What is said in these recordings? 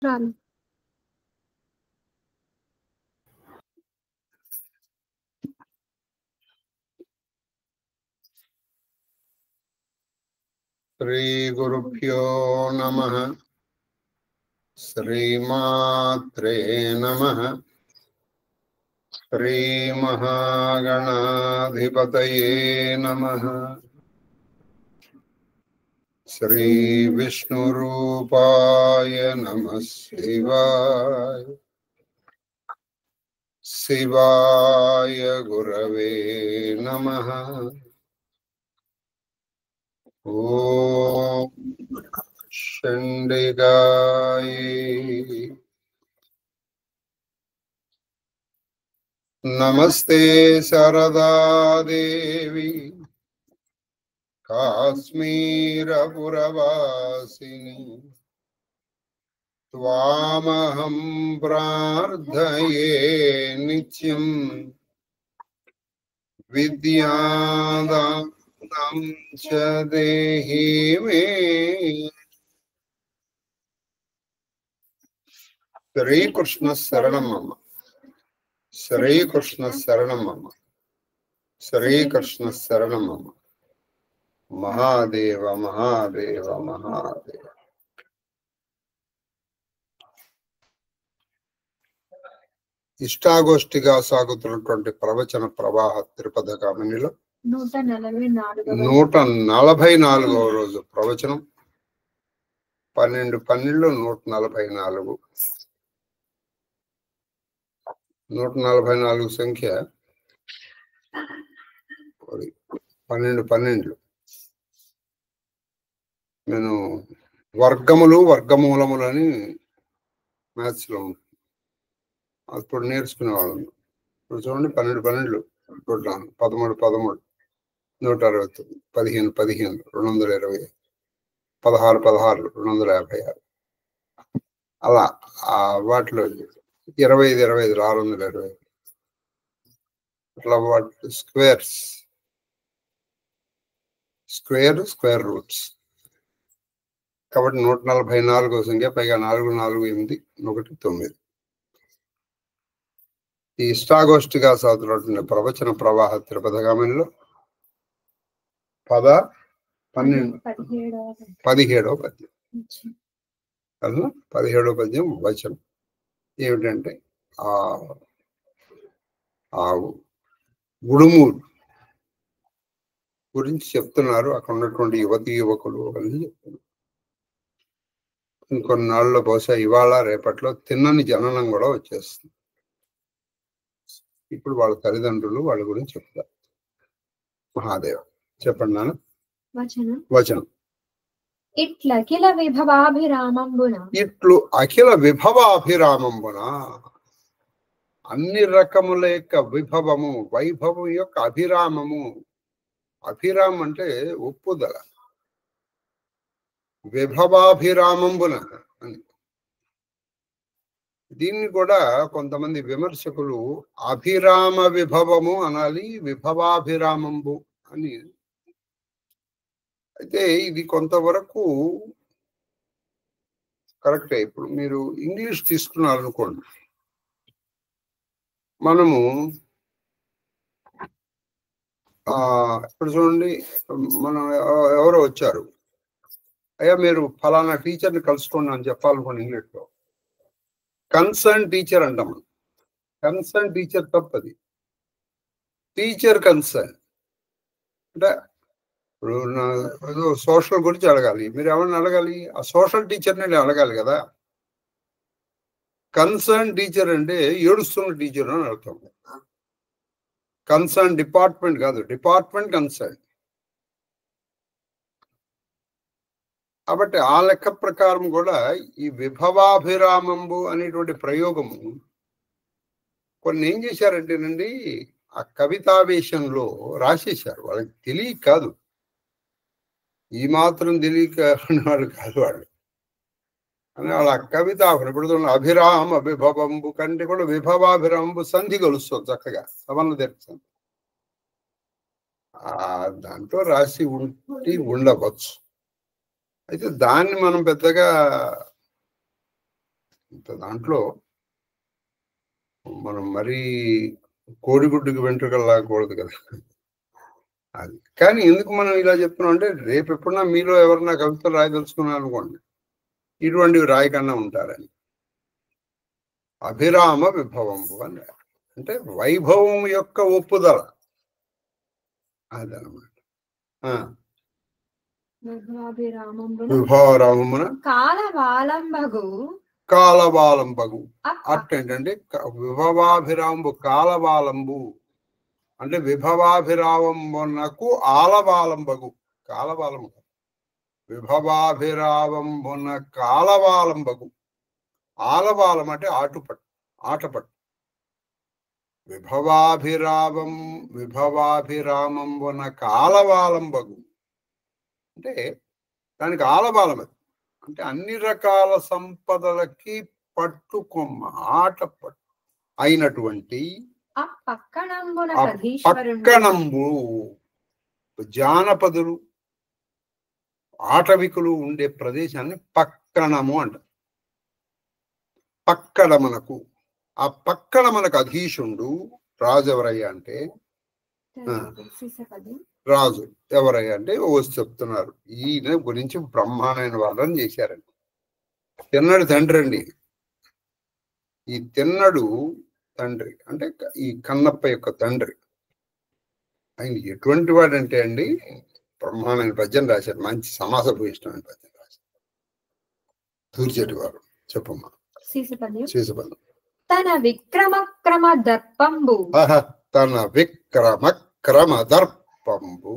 రాను. శ్రీ గురుభ్యో నమః. శ్రీమాత్రే నమః. శ్రీ మహాగణాధిపతయే నమః. శ్రీ విష్ణురూపాయ నమః. శివాయ శివాయ గురవే నమః. ఓం చండికాయ నమస్తే శారదాదేవి కాశ్మీరపురవాసిని త్వామహం ప్రార్థయే నిత్యం విద్యాదానం చ దేహి మే. శ్రీకృష్ణ శరణమమ్మ. శ్రీకృష్ణ శరణమమ్మ. శ్రీకృష్ణ శరణమమ్మ. మహాదేవ మహాదేవ మహాదేవ. ఇష్టాగోష్ఠిగా సాగుతున్నటువంటి ప్రవచన ప్రవాహ తిరుపతి కామినిలో 144వ రోజు ప్రవచనం. 12/12/144. 144 సంఖ్య 12 నేను వర్గములు వర్గమూలములని మ్యాథ్స్ లో అప్పుడు నేర్చుకునే వాళ్ళం. ఇప్పుడు చూడండి 12 13 13 169 15 15 220 16 16 256 అలా వాటిలో 25 25 620 అట్లా వాటి స్క్వేర్స్ స్క్వేర్ రూట్స్. కాబట్టి 144వ సంఖ్య పైగా 4 4 8 1 9. ఈ ఇష్టాగోష్ఠిగా సాగుతున్నటువంటి ప్రవచన ప్రవాహ తిరుపతి గామినిలో 17వ పద్యం. 17వ పద్యం వచనం ఏమిటంటే ఆ ఉడుము గురించి చెప్తున్నారు. అక్కడ ఉన్నటువంటి యువతి యువకులు అని చెప్తున్నారు. ఇంకొన్నాళ్ళలో బహుశా ఇవాళ రేపట్లో తిన్నని జననం కూడా వచ్చేస్తుంది. ఇప్పుడు వాళ్ళ తల్లిదండ్రులు వాళ్ళ గురించి చెప్తారు. మహాదేవ చెప్పండి నాన్న. వచనం. ఇట్లు అఖిల విభవాభిరామంబున అన్ని రకముల యొక్క విభవము వైభవం యొక్క అభిరామము. అభిరామం అంటే ఒప్పుదల. విభవాభిరామంబున అని. దీన్ని కూడా కొంతమంది విమర్శకులు అభిరామ విభవము అనాలి, విభవాభిరామంబు అని. అయితే ఇది కొంతవరకు కరెక్టే. ఇప్పుడు మీరు ఇంగ్లీష్ తీసుకున్నారనుకోండి, మనము ఇప్పుడు చూడండి, మనం ఎవరో వచ్చారు, అయ్యా మీరు ఫలానా టీచర్ని కలుసుకోండి అని చెప్పాలనుకోండి ఇంగ్లీష్లో కన్సర్న్ టీచర్ అంటాం. కన్సర్న్ టీచర్ తప్పది. టీచర్ కన్సర్న్ అంటే ఇప్పుడు ఏదో సోషల్ గురించి అడగాలి, మీరు ఎవరిని అడగాలి? ఆ సోషల్ టీచర్ని అడగాలి కదా. కన్సర్న్ టీచర్ అంటే ఏడుస్తున్న టీచర్ అని అర్థం. కన్సర్న్ డిపార్ట్మెంట్ కాదు, డిపార్ట్మెంట్ కన్సర్న్. కాబట్టి ఆ లెక్క ప్రకారం కూడా ఈ విభవాభిరామంబు అనేటువంటి ప్రయోగము కొన్ని ఏం చేశారంటేనండి, ఆ కవితావేశంలో రాసేశారు. వాళ్ళకి తెలియక కాదు, ఈ మాత్రం తెలియక అనేవాడు కాదు వాళ్ళు. అని వాళ్ళ కవిత ఇప్పుడు అభిరామ విభవంబు కంటే కూడా విభవాభిరామంబు సంధి కలుస్తుంది చక్కగా, సవన్న తెరుస్తుంది. దాంట్లో రాసి ఉండవచ్చు. అయితే దాన్ని మనం పెద్దగా దాంట్లో మనం మరీ కోడిగుడ్డుకి వెంట్రుకలు లాగకూడదు కదా. అది కానీ ఎందుకు మనం ఇలా చెప్తున్నాం అంటే, రేపు ఎప్పుడన్నా మీలో ఎవరన్నా కవితలు రాయదలుచుకున్నారు అనుకోండి, ఇటువంటివి రాయకన్నా ఉంటారని. అభిరామ విభవంబు అని అంటే వైభవం యొక్క ఒప్పుదల అదనమాట. విభవరామమున కాలవాలంబగు అట్టేంటంటే విభవాభిరాంబు కాలవాలంబు అంటే విభవాభిరావంబునకు ఆలవాలంబగు కాలవాలంబు విభవాభిరావంబున కాలవాలంబగు ఆలవాలం అంటే ఆటపట్టు విభవాభిరామంబున కాలవాలంబగు అంటే దానికి ఆలవాలం అది అంటే అన్ని రకాల సంపదలకి పట్టుకొమ్మ ఆటపట్టు అయినటువంటి పక్కనంబు జానపదులు ఆటవికులు ఉండే ప్రదేశాన్ని పక్కనము అంటారు. పక్కన మనకు ఆ పక్కన మనకు అధీశుండు రాజు ఎవరయ్యా అంటే రాజు ఎవరయ్యా అంటే వచ్చి చెప్తున్నారు. ఈయన గురించి బ్రహ్మాండమైన వాళ్ళని చేశారండి. తిన్నడు తండ్రి అండి. ఈ తిన్నడు తండ్రి అంటే ఈ కన్నప్ప యొక్క తండ్రి. ఆయన ఎటువంటి వాడంటే అండి బ్రహ్మాండమైన పద్యం రాశారు. మంచి సమాస భూయిష్టమైన పద్యం రాశారు. తూర్చేటి వారు చెప్పమ్మా. శీసపద్యం. తన విక్రమ దర్పంబు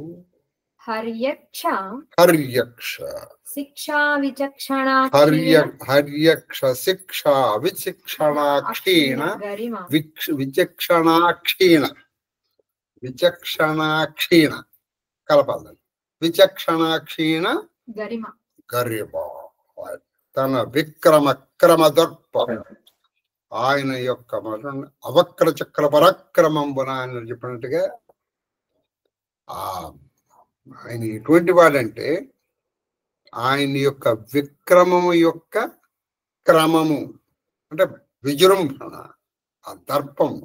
హర్యక్ష శిక్షా విచక్షణాక్షీణ కలపాలి. విచక్షణాక్షీణ గరిమ తన విక్రమ దర్పం ఆయన యొక్క అవక్ర చక్ర పరాక్రమంబున ఆయన చెప్పినట్టుగా ఆయన ఎటువంటి వాడంటే ఆయన యొక్క విక్రమము యొక్క క్రమము అంటే విజృంభణ ఆ దర్పము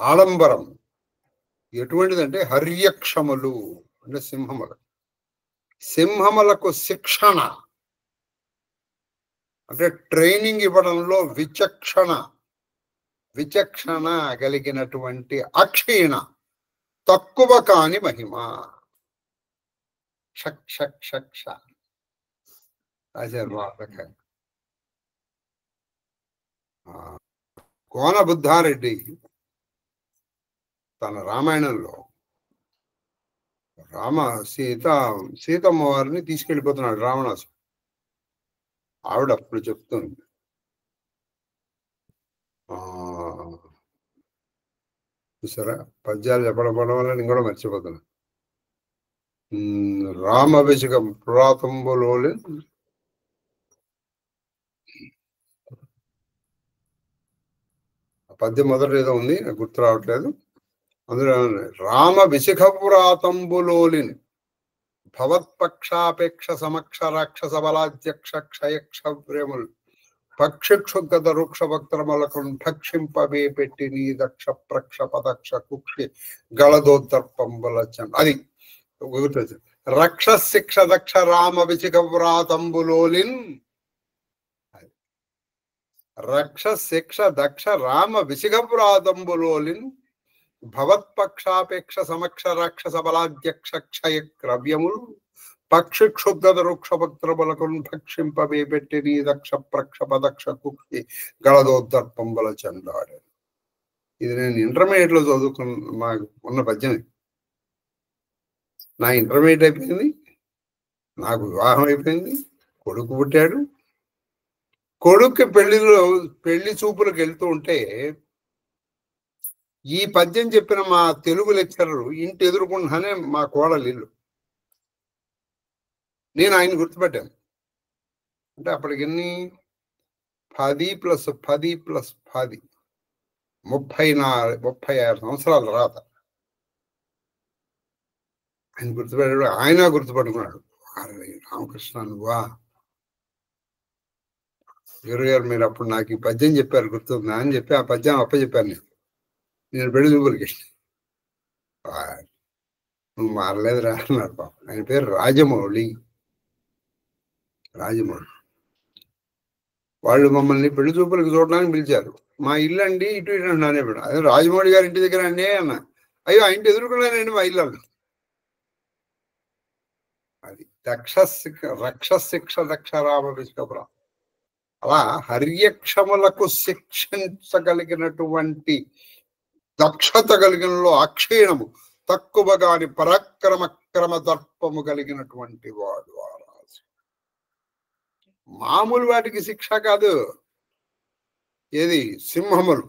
ఆడంబరం ఎటువంటిదంటే హర్యక్షములు అంటే సింహములకు శిక్షణ అంటే ట్రైనింగ్ ఇవ్వడంలో విచక్షణ కలిగినటువంటి అక్షీణ తక్కువ కాని మహిమ కోన బుద్ధారెడ్డి తన రామాయణంలో సీతమ్మ వారిని తీసుకెళ్ళిపోతున్నాడు రావణాసు. ఆవిడ అప్పుడు చెప్తుంది చూసారా పద్యాలు చెప్పడం వల్ల నేను కూడా మర్చిపోతున్నా. రామవిశకం పురాతంబులోలి పద్యం మొదట ఏదో ఉంది గుర్తు రావట్లేదు. అందులో రామ విశిఖపురాతంబులోలిని భవత్పక్షాపేక్ష సమక్ష రాక్షస బలాధ్యక్ష క్షయక్ష ప్రేములు పక్షిక్షుగత వృక్ష భక్తమలకు భక్షింపవే పెట్టి నీ దక్ష ప్రక్ష పదక్ష కుక్షి గళదోద్దర్పంబులచన్ అది రక్ష శిక్ష దక్ష రామ విశిఖపురాతంబులోలిన్ రక్ష శిక్ష దక్ష రామ విశిఖపురాతంబులోలిన్ భవత్పక్షాపేక్ష సమక్ష రాక్షస బలాధ్యక్ష క్షయ క్రవ్యములు పక్షి క్షుద్గత వృక్ష భక్తములకు భక్షింపవే పెట్టి నీ దక్ష ప్రక్ష పదక్ష కుక్షి గళదోద్దర్పంబుల చండాడు. ఇది నేను ఇంటర్మీడియట్ లో చదువుకున్న మాకు ఉన్న పద్యం. నా ఇంటర్మీడియట్ అయిపోయింది, నాకు వివాహం అయిపోయింది, కొడుకు పుట్టాడు. కొడుకు పెళ్లి చూపులకు వెళ్తూ ఉంటే ఈ పద్యం చెప్పిన మా తెలుగు లెక్చరర్ ఇంటి ఎదుర్కొండానే మా కోడలు ఇల్లు. నేను ఆయన గుర్తుపెట్టాను. అంటే అప్పటికి ఎన్ని 10 + 10 + 10 36 సంవత్సరాల తర్వాత ఆయన గుర్తుపెట్టాడు. ఆయన గుర్తుపట్టుకున్నాడు, రామకృష్ణ నువ్వా గురుగారు మీరు అప్పుడు నాకు ఈ పద్యం చెప్పారు గుర్తుందా అని చెప్పి ఆ పద్యం అప్పచెప్పాను నేను పెళ్లి చూపులకి. నువ్వు మారలేదురా అన్నారు పాప. ఆయన పేరు రాజమౌళి. వాళ్ళు మమ్మల్ని పెళ్లి చూపులకు చూడడానికి పిలిచారు. మా ఇల్లు అండి ఇటు ఇటు అన్నానే ఇప్పుడు. అదే రాజమౌళి గారి ఇంటి దగ్గర అండి అన్న. అయ్యో ఆ ఇంటి ఎదుర్కొన్నానండి మా ఇల్లు. అది రక్షశిక్ష దక్షరామ విష్కపురం. అలా హర్యక్షములకు శిక్షించగలిగినటువంటి దక్షత కలిగినలో అక్షీణము తక్కువగాని పరాక్రమ దర్పము కలిగినటువంటి వాడు ఆ రాజు. మామూలు వాటికి శిక్ష కాదు. ఏది సింహములు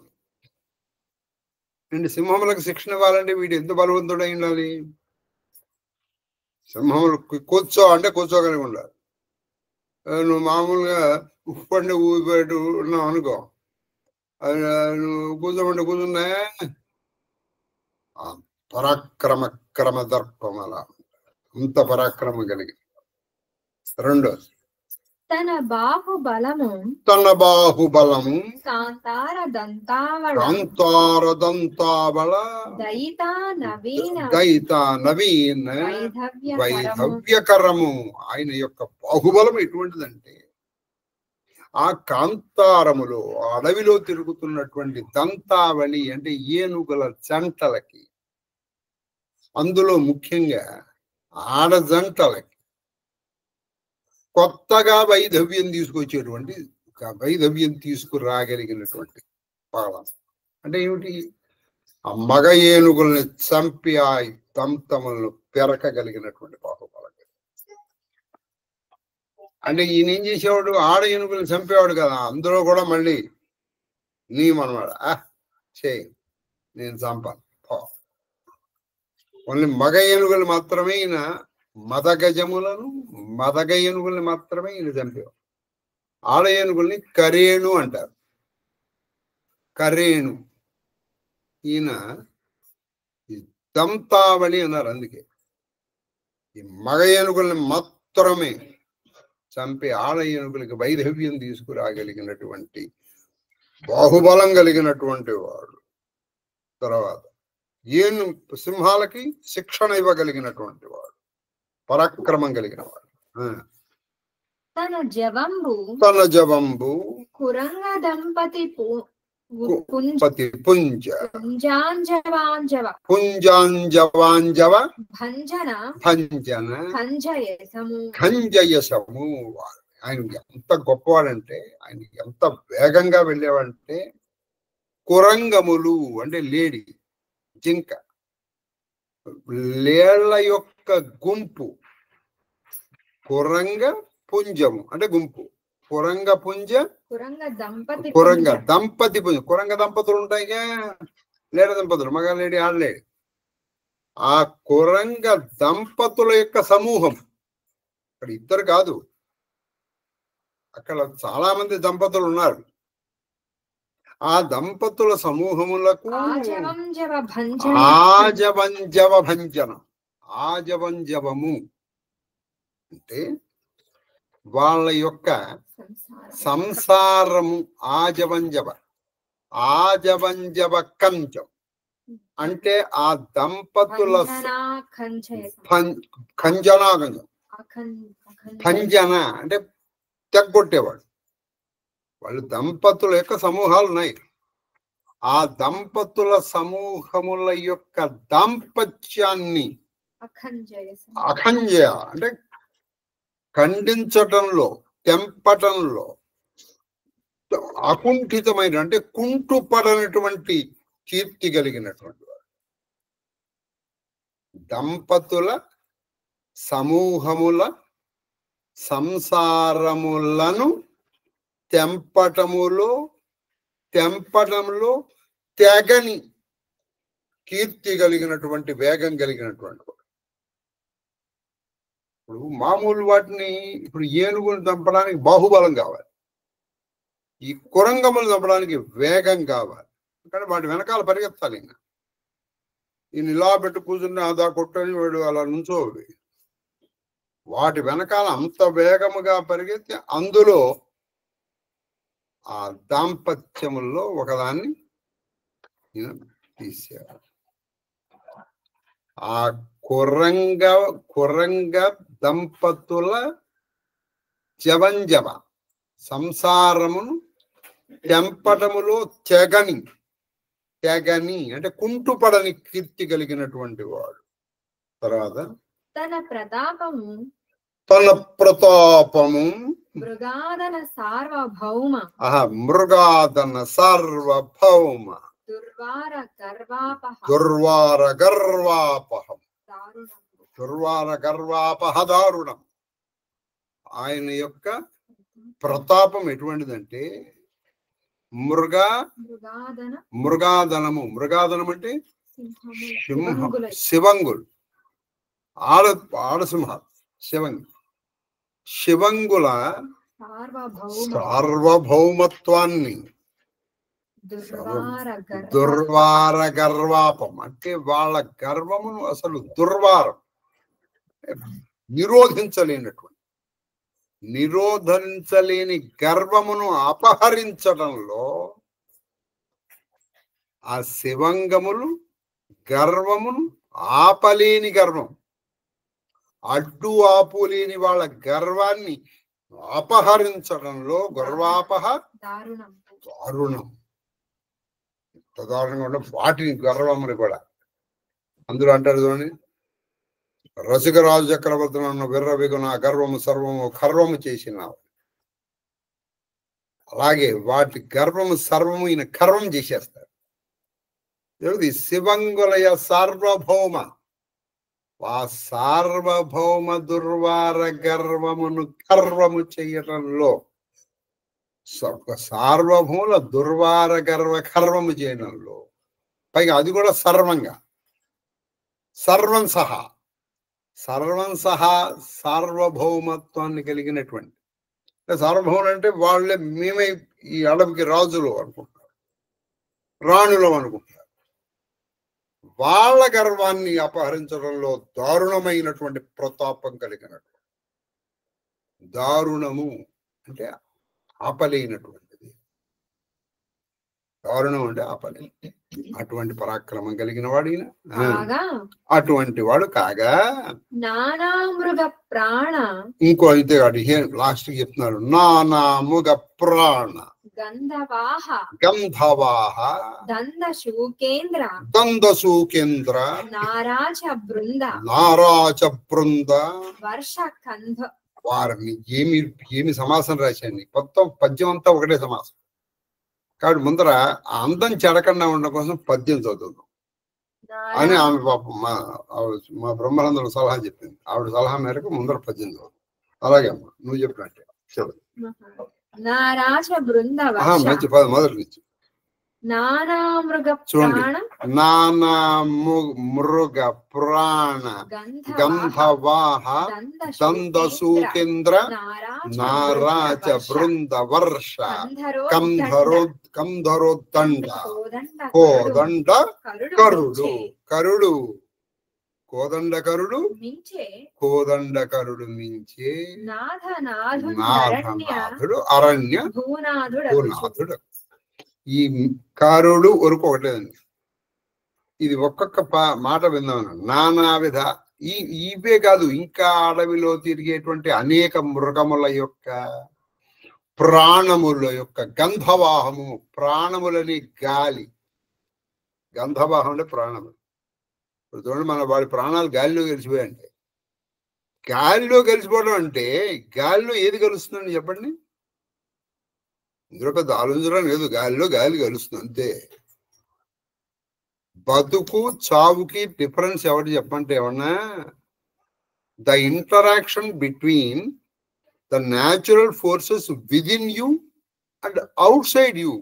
అండి, సింహములకు శిక్షణ ఇవ్వాలంటే వీడు ఎంత బలవంతుడై ఉండాలి. సింహములు కూర్చో అంటే కూర్చోగలిగి ఉండాలి. నువ్వు మామూలుగా ఉప్పండి ఊపిపెట్టు ఉన్నావు అనుకో, నువ్వు కూర్చోమంటే కూర్చున్నా పరాక్రమ దర్పం అలా అంత పరాక్రమం కలిగి. రెండోది తన బాహుబలము కాంతార దంతావళ దయితా నవీన వైధవ్యకరము. ఆయన యొక్క బాహుబలం ఎటువంటిదంటే ఆ కాంతారములో అడవిలో తిరుగుతున్నటువంటి దంతావళి అంటే ఏనుగుల జంటలకి, అందులో ముఖ్యంగా ఆడజంటలకి కొత్తగా వైధవ్యం తీసుకురాగలిగినటువంటి పాలన. అంటే ఏమిటి? ఆ మగ ఏనుగుల్ని చంపి ఆ దంతములను పెరకగలిగినటువంటి బాహుబలం. అంటే ఈయన ఏం చేసేవాడు? ఆడ ఏనుగుల్ని చంపేవాడు కదా, అందులో కూడా మళ్ళీ నీమనవాడు. చేయి నేను చంపాను. ఓన్లీ మగ ఏనుగులు మాత్రమే ఈయన మదగ ఏనుగుల్ని మాత్రమే ఈయన చంపేవాడు. ఆడ ఏనుగుల్ని కరేణు అంటారు. కరేణు ఈయన దంతావళి అన్నారు. అందుకే ఈ మగ ఏనుగుల్ని మాత్రమే చంపి ఆడ ఏనుగులకి వైధవ్యం తీసుకురాగలిగినటువంటి బాహుబలం కలిగినటువంటి వాడు. తర్వాత సింహాలకి శిక్షణ ఇవ్వగలిగినటువంటి వాడు, పరాక్రమం కలిగిన వాడు. తన జవంబు కురంగ దంపతి పుంజాంజవాంజవ ఖంజయసము. ఆయన ఎంత గొప్పవాడంటే, ఆయన ఎంత వేగంగా వెళ్ళేవాడంటే, కురంగములు అంటే లేడి, జింక, లేళ్ల యొక్క గుంపు. కురంగ పుంజము అంటే గుంపు. కురంగ దంపతి పుంజ. కురంగ దంపతులు ఉంటాయిగా, లేడ దంపతులు, మగ లేడి ఆడలేడి. ఆ కురంగ దంపతుల యొక్క సమూహం. అక్కడ ఇద్దరు కాదు, అక్కడ చాలా మంది దంపతులు ఉన్నారు. ఆ దంపతుల సమూహములకు ఆజవంజవము అంటే వాళ్ళ యొక్క సంసారము. ఆజవంజవ కంచం అంటే ఆ దంపతుల ఖంజన అంటే తెగ్గొట్టేవాడు. వాళ్ళు దంపతుల యొక్క సమూహాలు ఉన్నాయి. ఆ దంపతుల సమూహముల యొక్క దాంపత్యాన్ని అఖంజయ అంటే ఖండించటంలో, తెంపటంలో అకుంఠితమైన అంటే కుంటుపడనటువంటి కీర్తి కలిగినటువంటి వాడు. దంపతుల సమూహముల సంసారములను తెంపటంలో తెగని కీర్తి కలిగినటువంటి, వేగం కలిగినటువంటి వాడు. ఇప్పుడు మామూలు వాటిని, ఇప్పుడు ఏనుగును చంపడానికి బాహుబలం కావాలి, ఈ కురంగములు చంపడానికి వేగం కావాలి. కానీ వాటి వెనకాల పరిగెత్తాలి. ఈయన ఇలా పెట్టు కూర్చుని అదా కొట్టని వాడు అలా నుంచోవి. వాటి వెనకాల అంత వేగముగా పరిగెత్తి అందులో ఆ దాంపత్యముల్లో ఒకదాన్ని తీశారు. ఆ కురంగ దంపతుల జవంజవ సంసారమును తెంపటములో తెగని అంటే కుంటుపడని కీర్తి కలిగినటువంటి వాడు. తర్వాత తన ప్రతాపము మృగాదన సార్వభౌమ దుర్వార గర్వాపహ దారుణం. ఆయన యొక్క ప్రతాపం ఎటువంటిదంటే మృగాదనము అంటే శివంగులు, ఆడసింహ శివంగుల సార్వభౌమత్వాన్ని దుర్వార గర్వాపం అంటే వాళ్ళ గర్వమును అసలు దుర్వారం నిరోధించలేని గర్వమును అపహరించడంలో ఆ శివంగములు గర్వమును ఆపలేని గర్వం, అడ్డు ఆపులేని వాళ్ళ గర్వాన్ని అపహరించడంలో గర్వాపహ దారుణం. దారుణంగా వాటిని గర్వముని కూడా అందులో అంటారు చూడండి, రసికరాజు చక్రవర్తి నన్ను విర్రవిగున గర్వము సర్వము కర్వము చేసినావు. అలాగే వాటి గర్వము సర్వము ఈయన కర్వం చేసేస్తారు. శివంగులయ సార్వభౌమ, ఆ సార్వభౌమ దుర్వార గర్వమును కర్వము చేయడంలో, సార్వభౌముల దుర్వార గర్వ కర్వము చేయడంలో, పైగా అది కూడా సర్వం సహా సార్వభౌమత్వాన్ని కలిగినటువంటి. సార్వభౌములు అంటే వాళ్ళే మేమే ఈ అడవికి రాజులు అనుకుంటారు, రాణులు అనుకుంటారు. వాళ్ళ గర్వాన్ని అపహరించడంలో దారుణమైనటువంటి ప్రతాపం కలిగినటువంటి. దారుణము అంటే ఆపలేనటువంటిది, దారుణం అంటే ఆపలే. అటువంటి పరాక్రమం కలిగిన వాడు అటువంటి వాడు కాగా నానామృగ ప్రాణ. ఇంకో అయితే లాస్ట్ కి చెప్తున్నారు, నానామృగ ప్రాణ గంధవాహ దందశూకేంద్ర నారాచ బృంద వర్ష కంధ. వారిని ఏమి సమాసం రాశాను, మొత్తం పద్యం అంతా ఒకటే సమాసం. కాబట్టి ముందర అందం చెడకుండా ఉండడం కోసం పద్యం చదువుతాం అని ఆమె పాపం మా బ్రహ్మానందుడు సలహా చెప్పింది. ఆవిడ సలహా మేరకు ముందర పద్యం చదువు. అలాగే అమ్మా నువ్వు చెప్పినట్టే చదువు. మంచి పద మొదటి నుంచి. చూడండి, నానామృగ ప్రాణ గంధవాహ దందశూకేంద్ర నారాచ బృంద వర్ష కంధరోద్దండ కోదండ కరుడు కోదండకరుడు మించే నాథనాథుడు అరణ్య భూనాథుడు. ఈ కారుడు వరకు ఒకటేదండి. ఇది ఒక్కొక్క మాట విందామన్నా. నానావిధ ఇవే కాదు, ఇంకా అడవిలో తిరిగేటువంటి అనేక మృగముల యొక్క ప్రాణముల యొక్క గంధవాహము, ప్రాణములని గాలి, గంధవాహం అంటే ప్రాణములు. ఇప్పుడు చూడండి, మన వాడి ప్రాణాలు గాలిలో కలిసిపోయాయంటే, గాలిలో కలిసిపోవడం అంటే గాలిలో ఏది కలుస్తుందండి చెప్పండి? ఇందులో పెద్ద ఆలోచించడం లేదు, గాలిలో గాలి కలుస్తుంది అంతే. బతుకు చావుకి డిఫరెన్స్ ఎవరు చెప్పంటే ఏమన్నా, the interaction between the natural forces within you and out side you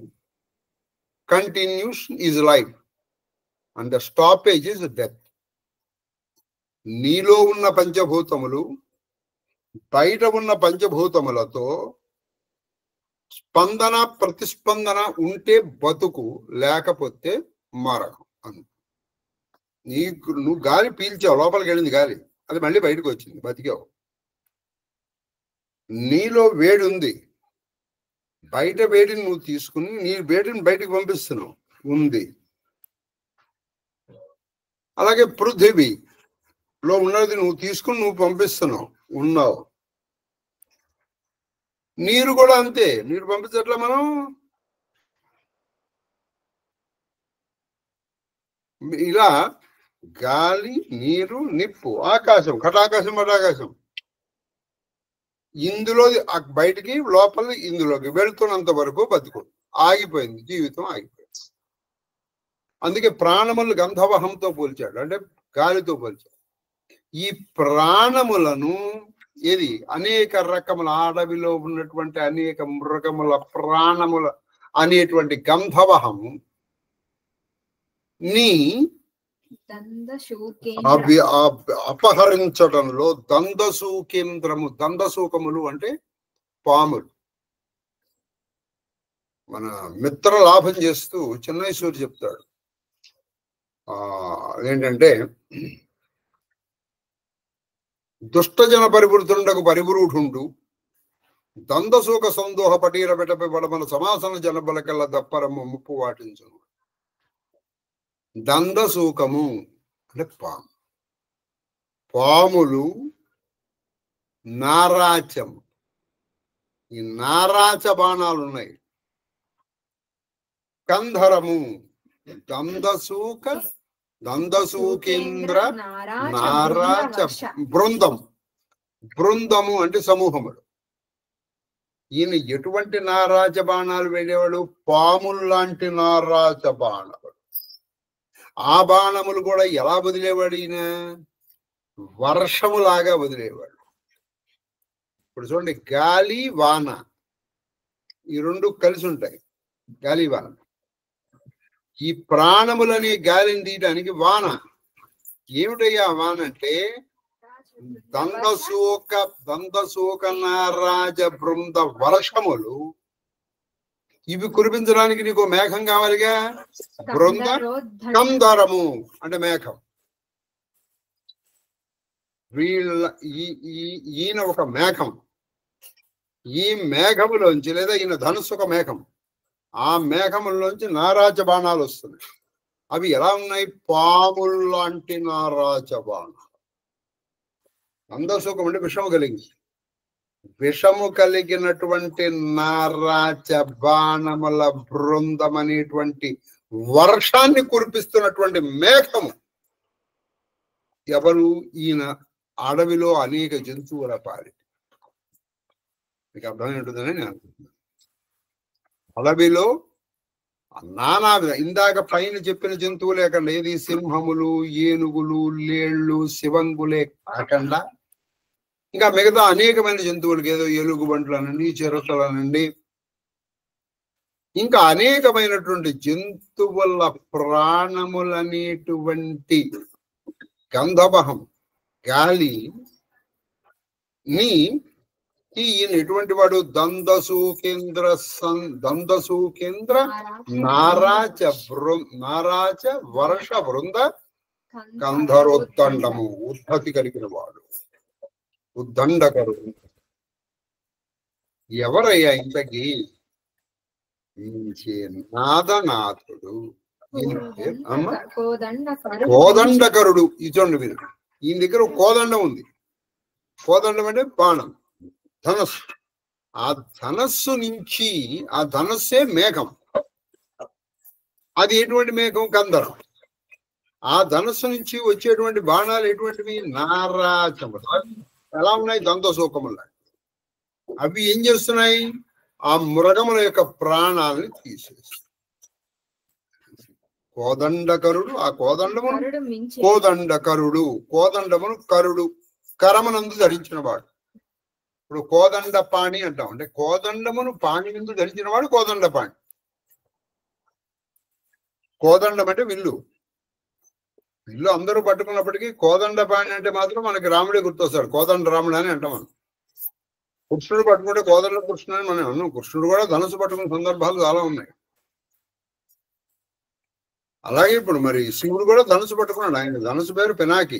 continuous is life and the stoppage is death. నీలో ఉన్న పంచభూతములు బయట ఉన్న పంచభూతములతో స్పందన ప్రతిస్పందన ఉంటే బతుకు, లేకపోతే మరణం. నువ్వు గాలి పీల్చావు, లోపలికి వెళ్ళింది గాలి, అది మళ్ళీ బయటకు వచ్చింది, బతికావు. నీలో వేడి ఉంది, బయట వేడిని నువ్వు తీసుకుని నీ వేడిని బయటికి పంపిస్తున్నావు ఉంది. అలాగే పృథివీలో ఉన్నది నువ్వు తీసుకుని నువ్వు పంపిస్తున్నావు ఉన్నావు. నీరు కూడా అంతే, నీరు పంపించట్లే మనం. ఇలా గాలి, నీరు, నిప్పు, ఆకాశం, కటాకాశం, పటాకాశం, ఇందులో బయటికి లోపల ఇందులోకి వెళ్తున్నంత వరకు బతుకు ఆగిపోయింది, జీవితం ఆగిపోయింది. అందుకే ప్రాణములు గంధవహంతో పోల్చాడు, అంటే గాలితో పోల్చాడు. ఈ ప్రాణములను ఇది అనేక రకముల అడవిలో ఉన్నటువంటి అనేక మృగముల ప్రాణముల అనేటువంటి గంధవహము నీ అపహరించడంలో దందసూకేంద్రము, దందసూకములు అంటే పాములు. మన మిత్ర లాభం చేస్తూ చెన్నైశ్వరి చెప్తాడు, ఏంటంటే దుష్టజన పరివృతుండకు పరివృఢుండు దందసూక సందోహ పటీర పెట్టపై పడమన సమాసన జనబలకల్ల దప్పరము ముప్పు వాటించును. దందసూకము అంటే పాములు, నారాచం, ఈ నారాచ బాణాలు ఉన్నాయి. కంధరము దందసూక, దందసూకేంద్ర, నారాచ బృందం. బృందము అంటే సమూహములు. ఈయన ఎటువంటి నారాచ బాణాలు వెళ్ళేవాడు? పాములు లాంటి నారాచ బాణములు. ఆ బాణములు కూడా ఎలా వదిలేవాడు ఈయన? వర్షములాగా వదిలేవాడు. ఇప్పుడు చూడండి, గాలి వాన ఈ రెండు కలిసి ఉంటాయి. గాలి వాన, ఈ ప్రాణములని గాలిని తీయడానికి వాన. ఏమిటయ్యా వాన అంటే దందసూక నారాజ బృంద వర్షములు. ఇవి కురిపించడానికి నీకు మేఘం కావాలిగా. బృంద కందరము అంటే మేఘం. ఈయన ఒక మేఘం. ఈ మేఘములోంచి, లేదా ఈయన ధనుస్సు ఒక మేఘం, ఆ మేఘములోంచి నారాజ బాణాలు వస్తున్నాయి. అవి ఎలా ఉన్నాయి? పాములు లాంటి నారాజ బాణాలు. దందసూకం అంటే విషము కలిగింది. విషము కలిగినటువంటి నారాచ బాణముల బృందం అనేటువంటి వర్షాన్ని కురిపిస్తున్నటువంటి మేఘము ఎవరు? ఈయన అడవిలో అనేక జంతువుల పాలి. మీకు అర్థమైంటుందని నేను అనుకుంటున్నాను. అడవిలో నానా ఇందాక పైన చెప్పిన జంతువులే కాకుండా, ఏది సింహములు, ఏనుగులు, లేళ్ళు, శివంగులే కాకుండా ఇంకా మిగతా అనేకమైన జంతువులకి, ఏదో ఎలుగుబంట్లనండి, చిరుతలనండి, ఇంకా అనేకమైనటువంటి జంతువుల ప్రాణములనేటువంటి గంధవహం గాలి నీ ఈయన ఎటువంటి వాడు? దందసూకేంద్ర నారాచ వర్ష బృంద కంధరోద్దండము. ఉద్ధతి కలిగిన వాడు, ఉద్దండకరుడు. ఎవరయ్యా ఇంతకీ? నాదనాథుడు, కోదండకరుడు. ఇచ్చండి మీరు, ఈయన దగ్గర కోదండం ఉంది. కోదండం అంటే బాణం, ధనస్సు. ఆ ధనస్సు నుంచి, ఆ ధనస్సే మేఘం. అది ఎటువంటి మేఘం? కందరం. ఆ ధనస్సు నుంచి వచ్చేటువంటి బాణాలు ఎటువంటివి? నారాచములు. ఎలా ఉన్నాయి? దందసూకములు. అవి ఏం చేస్తున్నాయి? ఆ మృగముల యొక్క ప్రాణాలని తీసేస్తాయి. కోదండకరుడు, ఆ కోదండమును కోదండకరుడు, కోదండమును కరుడు, కరమనందు ధరించిన వాడు. ఇప్పుడు కోదండ పాణి అంటాం, అంటే కోదండమును పాణి ముందు ధరించిన వాడు కోదండ పాణి. కోదండం అంటే విల్లు. విల్లు అందరూ పట్టుకున్నప్పటికీ కోదండ పాణి అంటే మాత్రం మనకి రాముడే గుర్తొస్తాడు. కోదండ రాముడు అని అంటాం మనం. కృష్ణుడు పట్టుకుంటే కోదండ కృష్ణుడు అని మనం అన్నాం. కృష్ణుడు కూడా ధనుసు పట్టుకున్న సందర్భాలు చాలా ఉన్నాయి. అలాగే ఇప్పుడు మరి శివుడు కూడా ధనుసు పట్టుకున్నాడు. ఆయన ధనుసు పేరు పినాకి.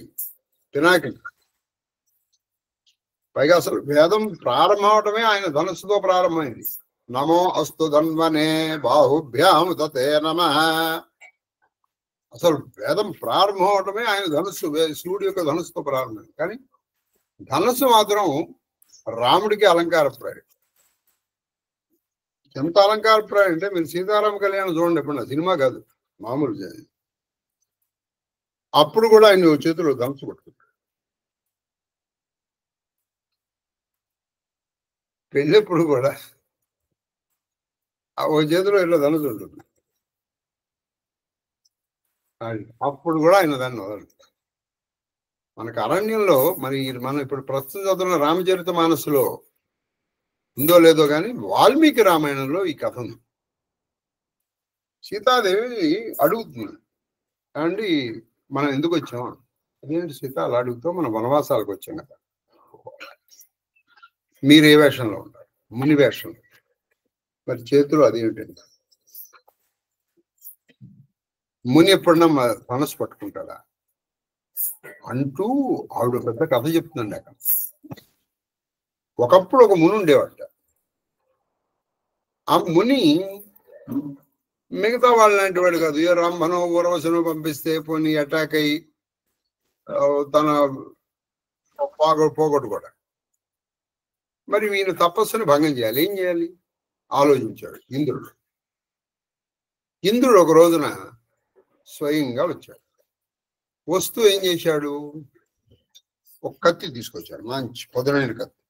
పైగా అసలు వేదం ప్రారంభం అవటమే ఆయన ధనుస్సుతో ప్రారంభమైంది. నమో అస్తు ధన్వనే బాహుభ్యాం తతే నమః. అసలు వేదం ప్రారంభం అవటమే ఆయన ధనుస్సు, శివుడి యొక్క ధనుస్సుతో ప్రారంభం. కానీ ధనుస్సు మాత్రం రాముడికి అలంకారప్రాయం. ఎంత అలంకారప్రాయం అంటే మీరు సీతారామ కళ్యాణం చూడండి, ఎప్పుడన్నా సినిమా కాదు, మామూలు అప్పుడు కూడా ఆయన చేతులు ధనుసు పట్టుకుంటాడు. పెళ్ళెప్పుడు కూడా ఓ చేతిలో ఇలా ధనుసు ఉంటుంది. అప్పుడు కూడా ఆయన దాన్ని వదలడు. మనకు అరణ్యంలో మనం ఇప్పుడు ప్రస్తుతం చదువుతున్న రామచరిత మానసులో ఉందో లేదో కానీ వాల్మీకి రామాయణంలో ఈ కథ ఉంది. సీతాదేవి అడుగుతుంది, అండి మనం ఎందుకు వచ్చాం? అదేంటి సీత అలా అడుగుతాం, మనం వనవాసాలకు వచ్చాం కదా. మీరు ఏ వేషంలో ఉంటారు? ముని వేషంలో. మరి చేతులు అదేమిటండి? ముని ఎప్పుడన్నా మనసు పట్టుకుంటాడా అంటూ ఆవిడ పెద్ద కథ చెప్తుందండి. అక్కడ ఒకప్పుడు ఒక ముని ఉండేవాట. ఆ ముని మిగతా వాళ్ళ లాంటి వాడు కాదు. ఏ రంభనో ఊరవసనో పంపిస్తే పోనీ అటాక్ అయ్యి తన పోగొట్టుకోవడం. మరి ఈయన తపస్సుని భంగం చేయాలి. ఏం చేయాలి ఆలోచించాడు ఇంద్రుడు ఒక రోజున స్వయంగా వచ్చాడు. వస్తూ ఏం చేశాడు, ఒక కత్తి తీసుకొచ్చాడు, మంచి పొదనైన కత్తి.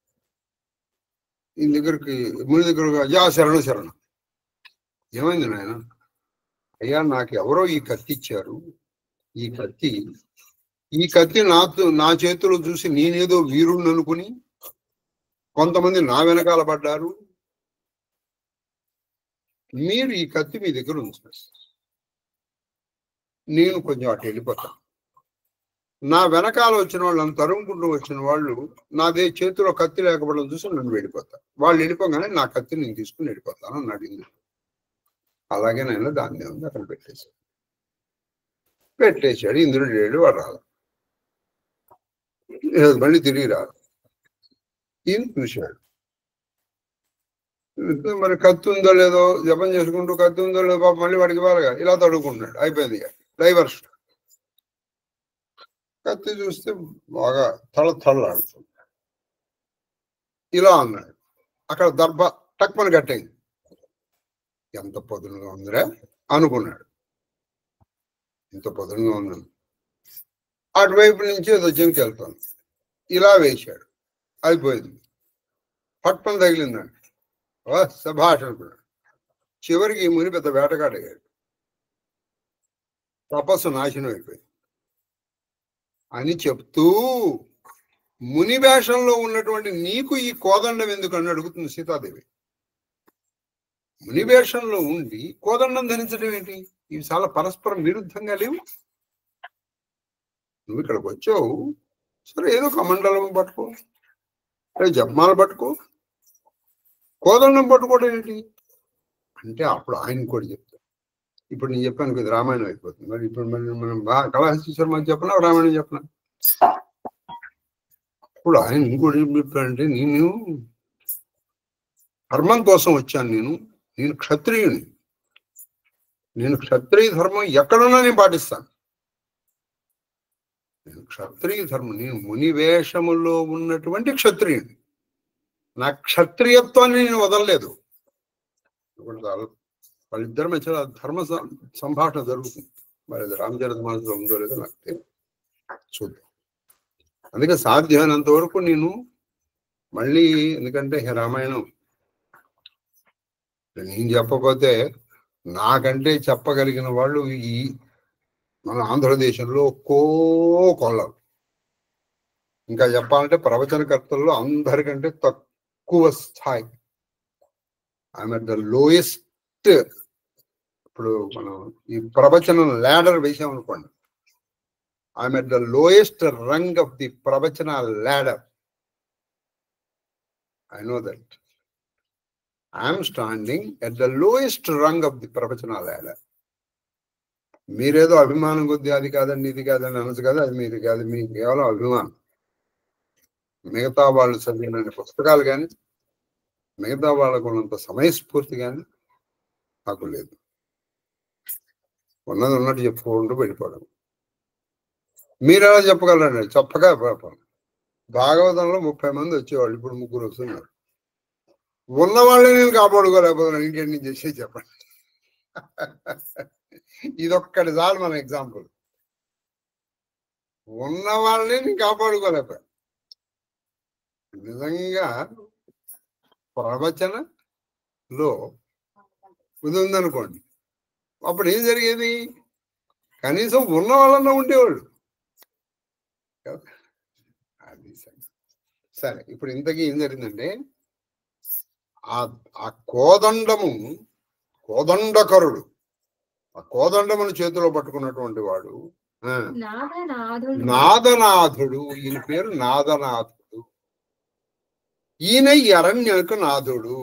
ఈయన దగ్గరికి ముని దగ్గర యా శరణం. ఏమైంది నాయన? అయ్యా నాకు ఎవరో ఈ కత్తి ఇచ్చారు. ఈ కత్తి నా చేతిలో చూసి నేనేదో వీరుణ్ణి అనుకుని కొంతమంది నా వెనకాల పడ్డారు. మీరు ఈ కత్తి మీ దగ్గర ఉంచారు, నేను కొంచెం అటు వెళ్ళిపోతాను. నా వెనకాల వచ్చిన వాళ్ళని తరుముకుంటూ వచ్చిన వాళ్ళు నాదే చేతిలో కత్తి లేకపోవడం చూసి నన్ను వెళ్ళిపోతాను. వాళ్ళు వెళ్ళిపోగానే నా కత్తిని నేను తీసుకుని వెళ్ళిపోతాను అన్నాడు ఇంద్రుడు. అలాగే నేను దాన్ని ఉంది అక్కడ పెట్టేశాడు. ఇంద్రుడు లేడు, వాడు రాదు, మళ్ళీ తిరిగి రాదు. ఈయన చూశాడు, మరి కత్తి ఉందో లేదో జపం చేసుకుంటూ కత్తి ఉందో లేదో పాప మళ్ళీ వాడికి ఇవ్వాలిగా. ఇలా తడుకుంటున్నాడు. అయిపోయింది డైవర్షన్. కత్తి చూస్తే బాగా తళలాడుతుంది. ఇలా అన్నాడు. అక్కడ దర్భ టక్మని కట్టయింది. ఎంత పొదునుగా ఉందిరా అనుకున్నాడు. ఎంత పొదునుగా ఉన్నాను. అటువైపు నుంచి ఏదో జింకి వెళ్తాను. ఇలా వేశాడు. అయిపోయింది. పట్మని తగిలిందండి. సభాష్ అనుకున్నాడు. చివరికి ఈ ముని పెద్ద వేటగాడయ్యాడు. తపస్సు నాశనం అయిపోయింది అని చెప్తూ ముని వేషంలో ఉన్నటువంటి నీకు ఈ కోదండం ఎందుకని అడుగుతుంది సీతాదేవి. ముని వేషంలో ఉండి కోదండం ధరించడం ఏంటి? ఇవి చాలా పరస్పరం విరుద్ధంగా లేవు. నువ్వు ఇక్కడికి వచ్చావు, సరే ఏదో కమండలం పట్టుకో, జపమాల పట్టుకో, కోదండం పట్టుకోవడం ఏంటి అంటే అప్పుడు ఆయన కూడా చెప్తాడు. ఇప్పుడు నేను చెప్పాను కదా రామాయణం అయిపోతుంది. మరి ఇప్పుడు మనం కళాహస్తీశ్వర మనం చెప్పనా రామాయణం చెప్పనా? ఇప్పుడు ఆయన ఇంకోటి ఏం చెప్పాడంటే, నేను ధర్మం కోసం వచ్చాను, నేను క్షత్రియుని, నేను క్షత్రియ ధర్మం ఎక్కడున్నా నేను పాటిస్తాను. నేను క్షత్రియ ధర్మం, నేను ముని వేషములో ఉన్నటువంటి క్షత్రియుని, నా క్షత్రియత్వాన్ని నేను వదలలేదు. వాళ్ళిద్దరి మధ్య ధర్మ సంభాషణ జరుగుతుంది. మరి అది రామచరిత మానసులో ఉందో లేదో నాకు తెలియదు, చూద్దాం. అందుకే సాధ్యమైనంత వరకు నేను మళ్ళీ, ఎందుకంటే రామాయణం నేను చెప్పకపోతే నాకంటే చెప్పగలిగిన వాళ్ళు ఈ మన ఆంధ్రదేశంలో కొల్లరు. ఇంకా చెప్పాలంటే ప్రవచనకర్తల్లో అందరికంటే తక్కువ స్థాయి. I'm at the lowest. ఇప్పుడు మనం ఈ ప్రవచనం ల్యాడర్ వేసామనుకోండి, I'm at the lowest rung of the ప్రవచన ladder. I know that I'm standing at the lowest rung of the ప్రవచన ల్యాడర్. మీరేదో అభిమానం కొద్ది అది కాదండి ఇది కాదండి అనొచ్చు కదా, అది మీది కాదు, మీకు కేవలం అభిమానం. మిగతా వాళ్ళు చదివిన పుస్తకాలు కానీ మిగతా వాళ్ళకు ఉన్నంత సమయస్ఫూర్తి కానీ నాకు లేదు. ఉన్నది ఉన్నట్టు చెప్పుకుంటూ వెళ్ళిపోవడం. మీరు ఎలా చెప్పగలరండి? చెప్పగా భాగవతంలో 30 మంది వచ్చేవాళ్ళు, ఇప్పుడు 3 వస్తున్నారు. ఉన్న వాళ్ళే నేను కాపాడుకోలేకపోతున్నాను, ఇంకేంటి నేను చేసే చెప్పండి. ఇదొక్కటి చాలు మన ఎగ్జాంపుల్. ఉన్న వాళ్ళని నేను కాపాడుకోలేకపోయాను. నిజంగా ప్రవచనలో ఇది ఉందనుకోండి, అప్పుడు ఏం జరిగేది? కనీసం ఉన్న వాళ్ళన్నా ఉండేవాళ్ళు. అది సరే. ఇప్పుడు ఇంతకీ ఏం జరిగిందంటే, ఆ కోదండకరుడు, ఆ కోదండమును చేతిలో పట్టుకున్నటువంటి వాడు నాదనాథుడు. ఈయన పేరు నాదనాథుడు. ఈయన ఈ అరణ్యకు నాథుడు,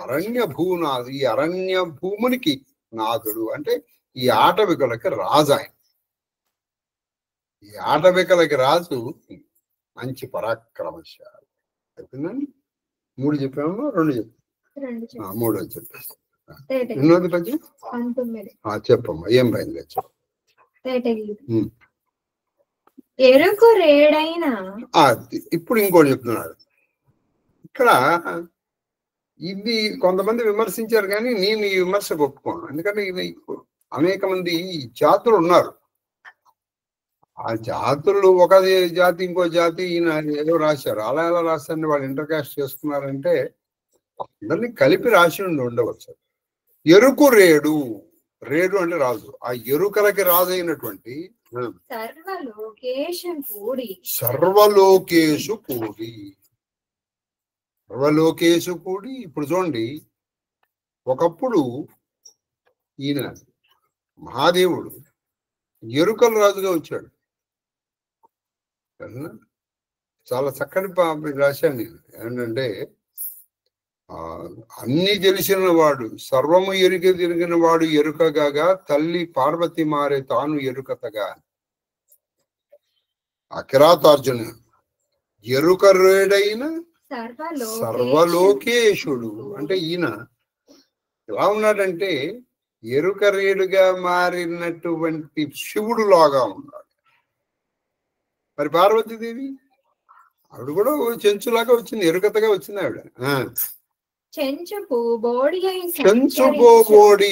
అరణ్య భూనాథు. ఈ అరణ్య భూమునికి నాథుడు అంటే ఈ ఆటవికులకి రాజు ఆయన. ఈ ఆటవికులకి రాజు మంచి పరాక్రమశాలి. చెప్పిందండి. 3 చెప్పాము, 2 చెప్పాము, 3 చెప్పేసి ఎన్నోది పద్యం చెప్పమ్మా. ఏం పోయింది? ఎరుకు రేడైన. ఇప్పుడు ఇంకోటి చెప్తున్నాడు ఇక్కడ. ఇది కొంతమంది విమర్శించారు, కానీ నేను ఈ విమర్శ ఒప్పుకోను. ఎందుకంటే ఇది అనేక మంది జాతులు ఉన్నారు. ఆ జాతులు ఒక జాతి ఇంకో జాతి ఈయన ఏదో రాశారు. అలా ఎలా రాశారని వాళ్ళు ఇంటర్కాస్ట్ చేసుకున్నారంటే అందరినీ కలిపి రాసి ఉండవచ్చు. ఎరుకు రేడు, రేడు అంటే రాజు. ఆ ఎరుకలకి రాజు అయినటువంటి సర్వలోకేశు కూడి. ఇప్పుడు చూడండి, ఒకప్పుడు ఈయన మహాదేవుడు ఎరుకల రాజుగా వచ్చాడు. చాలా చక్కటి రాశాను నేను. ఏంటంటే, అన్ని తెలిసిన వాడు, సర్వము తిరిగిన వాడు ఎరుకగా, తల్లి పార్వతి మారే తాను ఎరుకతగా. అకిరాతార్జున ఎరుక రేడైన సర్వలోకేశుడు అంటే ఈయన ఎలా ఉన్నాడంటే ఎరుక రేడుగా మారినటువంటి శివుడు లాగా ఉన్నాడు. మరి పార్వతీదేవి ఆవిడ కూడా చెంచులాగా వచ్చింది, ఎరుకతగా వచ్చింది ఆవిడ. చెంచు పూబోడి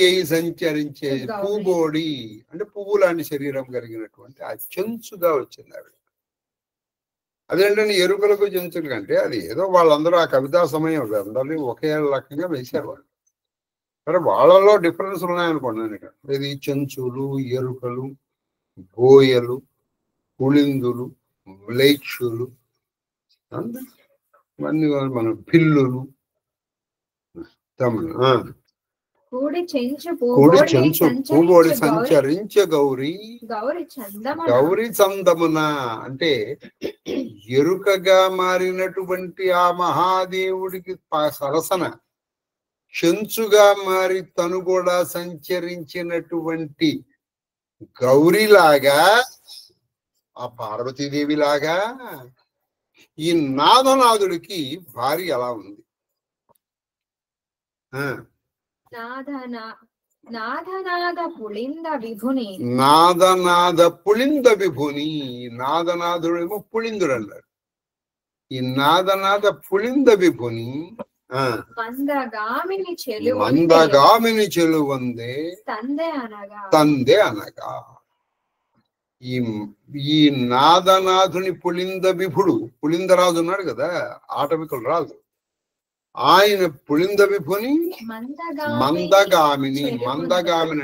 అయి సంచరించే పూబోడి అంటే పువ్వు లాంటి శరీరం కలిగినటువంటి ఆ చెంచుగా వచ్చింది ఆవిడ. అదేంటంటే ఎరుకలకు చెంచులు కంటే అది ఏదో వాళ్ళందరూ ఆ కవితా సమయం అందరినీ ఒకే రకంగా వేశారు వాళ్ళు. సరే, వాళ్ళలో డిఫరెన్స్ ఉన్నాయనుకోండి. ఇది చెంచులు, ఎరుకలు, బోయలు, పులిందులు, మ్లేచ్చులు, ఇవన్నీ మన పిల్లులు, కూడి చెంచు పూబోడి సంచరించే గౌరీ చందమున అంటే ఎరుకగా మారినటువంటి ఆ మహాదేవుడికి సరసన చెంచుగా మారి తను కూడా సంచరించినటువంటి గౌరీలాగా, ఆ పార్వతీదేవి లాగా ఈ నాదనాథుడికి భార్య ఎలా ఉంది? నాదనాద పుళింద విభుని. నాదనాథుడేమో పుళిందుడు అన్నాడు. ఈ నాదనాథ పుళింద విభుని మందగామిని చెలువందే తందే అనగా. ఈ నాదనాథుని పుళింద విభుడు, పుళిందరాజు ఉన్నాడు కదా, ఆటవికుల రాజు. ఆయన పుళింద విభుని మందగామిని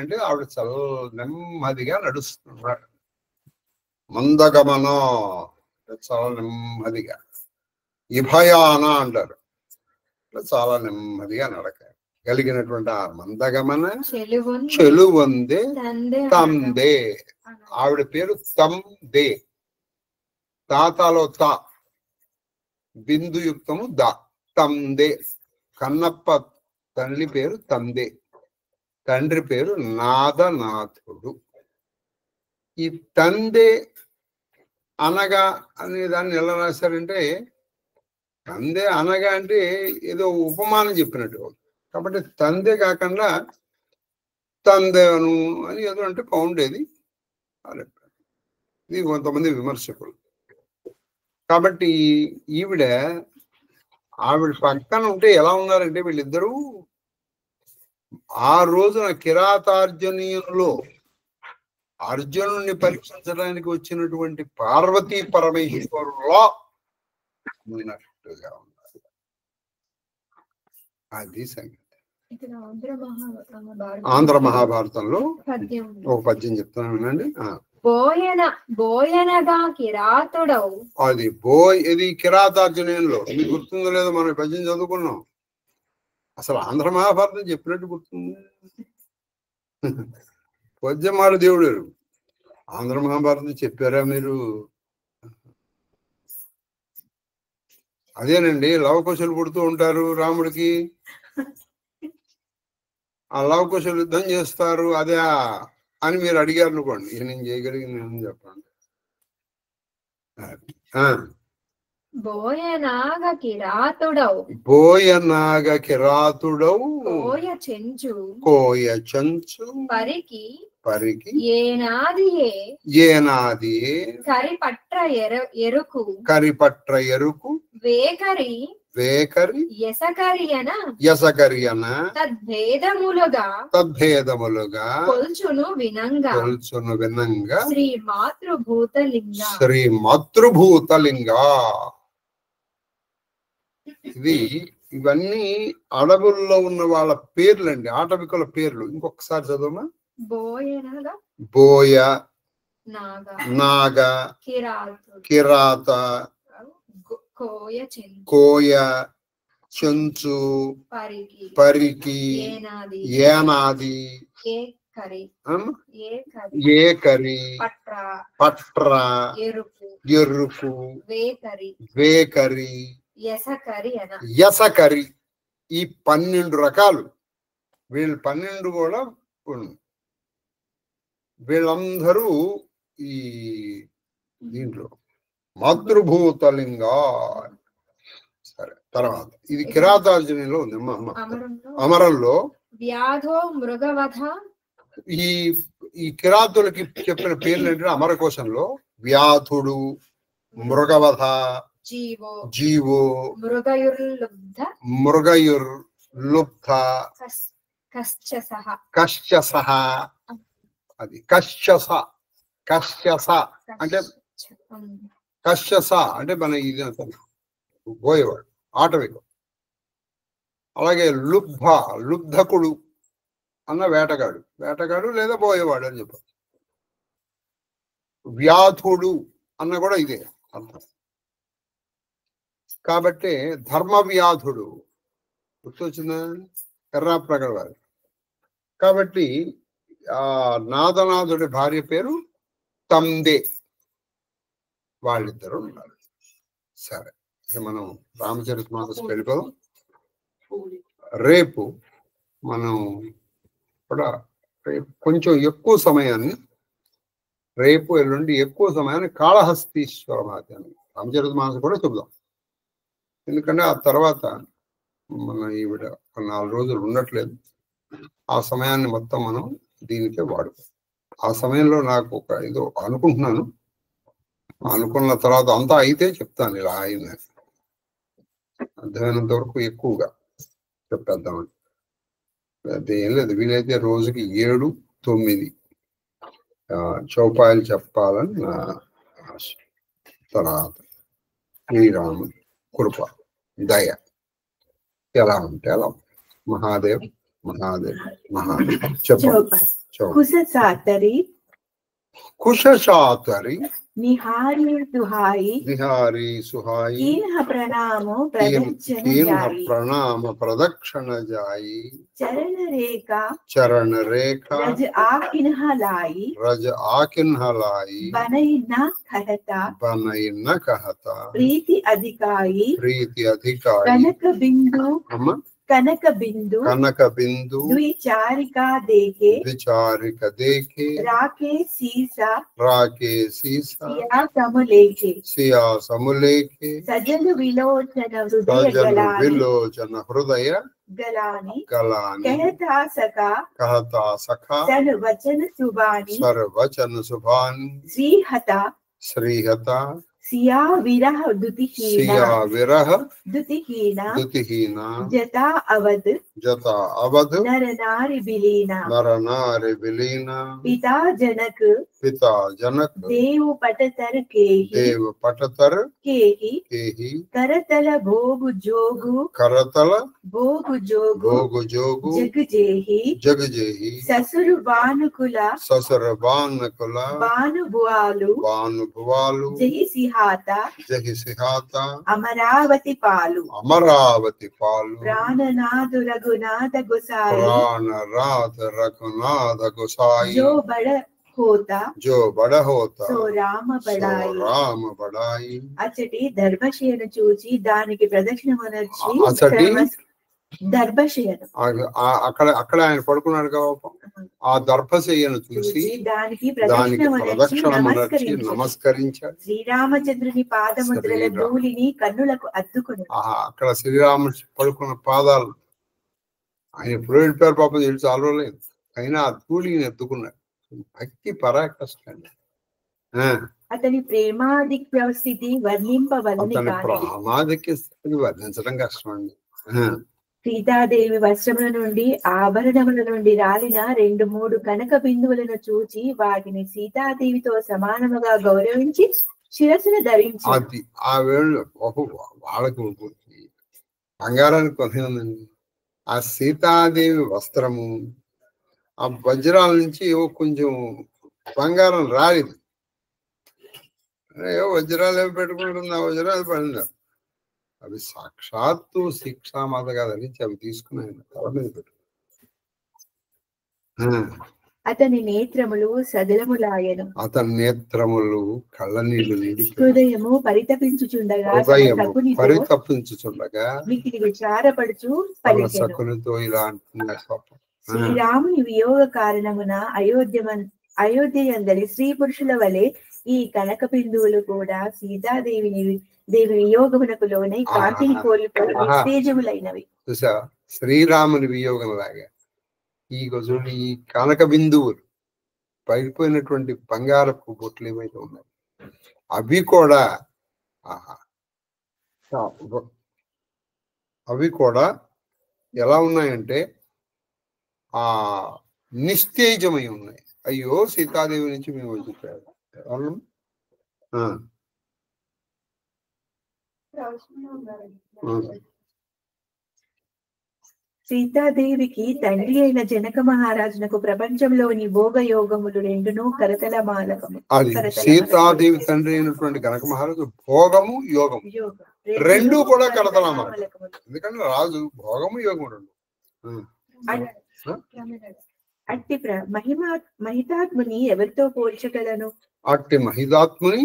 అంటే ఆవిడ చాలా నెమ్మదిగా నడుస్తున్నాడు. మందగమనో చాలా నెమ్మదిగా, ఇభయాన అంటారు, చాలా నెమ్మదిగా నడక కలిగినటువంటి ఆ మందగమన చెలువందే తందే. ఆవిడ పేరు తందే. తాతాలో తా, బిందుయుక్తము దా, తందే. కన్నప్ప తల్లి పేరు తందే, తండ్రి పేరు నాదనాథుడు. ఈ తందే అనగా అనే దాన్ని ఎలా రాశారంటే, తందే అనగా అంటే ఏదో ఉపమానం చెప్పినట్టు. కాబట్టి తందే కాకుండా తందేను అని ఏదో అంటే బాగుండేది. ఇది కొంతమంది విమర్శకులు. కాబట్టి ఆవిడ పక్కన ఉంటే ఎలా ఉన్నారంటే వీళ్ళిద్దరూ ఆ రోజున కిరాతార్జునీయంలో అర్జునుడిని పరీక్షించడానికి వచ్చినటువంటి పార్వతీ పరమేశ్వరులో ఉన్నట్టుగా ఉన్నారు. అది సంగతి. ఆంధ్ర మహాభారతంలో ఒక పద్యం చెప్తాను వినండి. బోయనగా కిరాతుడవు. అది ఇది కిరాతార్జునీయంలో మీకు గుర్తుందో లేదో మనం పద్యం చదువుకున్నాం. అసలు ఆంధ్ర మహాభారతం చెప్పినట్టు గుర్తుంది. పద్యమాడు దేవుడు ఆంధ్ర మహాభారతం చెప్పారా మీరు? అదేనండి, లవకుశలు పుడుతూ ఉంటారు రాముడికి. ఆ లవకుశలు యుద్ధం చేస్తారు, అదే అని మీరు అడిగారు అనుకోండి. ఇక నేను చేయగలిగింది చెప్పండి. బోయనాగ కిరాతుడవు. కోయ చెంచు పరికి ఏనాది కరిపట్ర ఎరుకు వేకరి యసకరియన తద్భేదములుగా కొల్చును వినంగా శ్రీ మాతృభూతలింగ. ఇవన్నీ అడవుల్లో ఉన్న వాళ్ళ పేర్లండి, ఆటవికుల పేర్లు. ఇంకొకసారి చదవమా. బోయ, నాగ, కిరాత, కోయ, చెంచు, పరికి, ఏనాది, ఏకరి, పట్ర, ఎరుకు, వేకరి, యసకరి. ఈ 12 రకాలు. వీళ్ళు 12 కూడా వీళ్ళందరూ ఈ దీంట్లో మాతృభూతలింగ. సరే, తర్వాత ఇది కిరాతార్జునీలో ఉంది. అమరంలో వ్యాధో మృగవధ. ఈ కిరాతులకి చెప్పిన పేర్లు ఏంటంటే అమరకోశంలో వ్యాధుడు, మృగవధ, జీవో, మృగయుర్లుబ్ధ, కశ్చసః. అది కశ్చస అంటే మన ఇది పోయేవాడు, ఆటవికు. అలాగే లుబ్ధకుడు అన్న వేటగాడు లేదా పోయేవాడు అని చెప్పారు. వ్యాధుడు అన్న కూడా ఇదే అర్థం. కాబట్టి ధర్మవ్యాధుడు గుర్తొచ్చిందా? ఎర్రాప్రగడ వారు. కాబట్టి నాదనాథుడి భార్య పేరు తందే. వాళ్ళిద్దరు ఉన్నారు. సరే, మనం రామచరితమానస్ వెళ్ళిపోదాం. రేపు మనం కూడా కొంచెం ఎక్కువ సమయాన్ని, రేపు ఎల్లుండి ఎక్కువ సమయాన్ని కాళహస్తీశ్వర మహాత్యాన్ని రామచరితమానస్ కూడా చెబుదాం. ఎందుకంటే ఆ తర్వాత మన ఈవిడ 4 రోజులు ఉండట్లేదు. ఆ సమయాన్ని మొత్తం మనం దీనికే వాడుతాం. ఆ సమయంలో నాకు ఒక ఏదో అనుకుంటున్నాను. అనుకున్న తర్వాత అంతా అయితే చెప్తాను. ఇలా అయిందని అర్థమైనంత వరకు ఎక్కువగా చెప్పేద్దామని. అది ఏం లేదు, వీలైతే రోజుకి 7-9 చౌపాయలు చెప్పాలని నా ఆశ. తర్వాత శ్రీరాము కృప, దయ ఎలా ఉంటే అలా. మహాదేవ్ చెప్పండి. కుశచాతరి निहारी सुहाई प्रणाम प्रदक्षिण जाई चरण रेखा रज आकिन्ह लाई बनई न कहता प्रीति अधिकारी कनक कनक बिंदु द्विचारिका देखे राके सीसा सिया समुलेखे सजल विलोचन हृदय गलानी कहता सखा सन वचन सुबानी श्रीहता सिया विरह दुतिहीना जता अवध नर नारी बिलीना पिता जनक देव पटतर केही करतल भोग जोगु जग जेही ससुर बानुकुला बानुभुआलु जही सिहाता अमरावति पालु प्राणनाथ रघुनाथ गोसाई जो बड़ होता సో రామ బడాయి అచ్చటి దర్భశయను చూచి దానికి ప్రదక్షిణమనొచ్చి దర్భశయను అక్కడ ఆయన పడుకున్నాడు కాబట్టి ఆ దర్భశయ్యను చూసి దానికి ప్రదక్షిణమనొచ్చి నమస్కరించాడు. శ్రీరామచంద్రుని పాదముద్రల ధూళిని కన్నులకు అద్దుకుని అక్కడ శ్రీరామ పడుకున్న పాదాలు ఆయన ఎప్పుడో వెళ్ళిపోయారు పాపం, తెలిసి ఆలోలేదు, అయినా ఆ ధూళిని ఎత్తుకున్నాడు. భక్తి పరాకాష్ఠండి. అతని ప్రేమాధిక్య స్థితి వర్ణించడం కష్టం అండి. సీతాదేవి వస్త్రముల నుండి ఆభరణముల నుండి రాలిన 2-3 కనక బిందువులను చూచి వాటిని సీతాదేవితో సమానముగా గౌరవించి శిరస్సును ధరించి అది ఆ వేళ వాళ్ళకు బంగారానికి కొనండి. ఆ సీతాదేవి వస్త్రము ఆ వజ్రాల నుంచి కొంచెం బంగారం రాలేదు, వజ్రాలు ఏమి పెట్టుకుంటుంది, ఆ వజ్రాలు పడింది. అవి సాక్షాత్తు శిక్షామాత కాదని అవి తీసుకున్నాయి తల మీద పెట్టు. అతని నేత్రములు సదలములాయను, అతని నేత్రములు కళ్ళ నీళ్లు నిండి హృదయము పరితపించుచుండగా వీటిని విచారపడుచు సకునితో ఇలా అంటున్నాడు. శ్రీరాముని వియోగ కారణమున అయోధ్యందలి స్త్రీ పురుషుల వలె ఈ కనక బిందువులు కూడా సీతాదేవి వియోగమునకు లోనై కాంతిని కోల్పోయి నిస్తేజములైనవి. చూసా, శ్రీరాముని వియోగం లాగా ఈ కనక బిందువులు పైపోయినటువంటి బంగారపు బొట్లు ఏమైతే ఉన్నాయి అవి కూడా ఎలా ఉన్నాయంటే నిస్తేజమై ఉన్నాయి. అయ్యో సీతాదేవి నుంచి మేము వచ్చిపోయారు. సీతాదేవికి తండ్రి అయిన జనక మహారాజునకు ప్రపంచంలోని భోగయోగములు 2 కరతల మాలకము. అది సీతాదేవి తండ్రి అయినటువంటి జనక మహారాజు భోగము యోగము 2 కూడా కరతల మాలకము. ఎందుకంటే రాజు భోగము యోగము 2. అట్టి మహితాత్ముని ఎవరితో పోల్చగలను? అట్టి మహితాత్ముని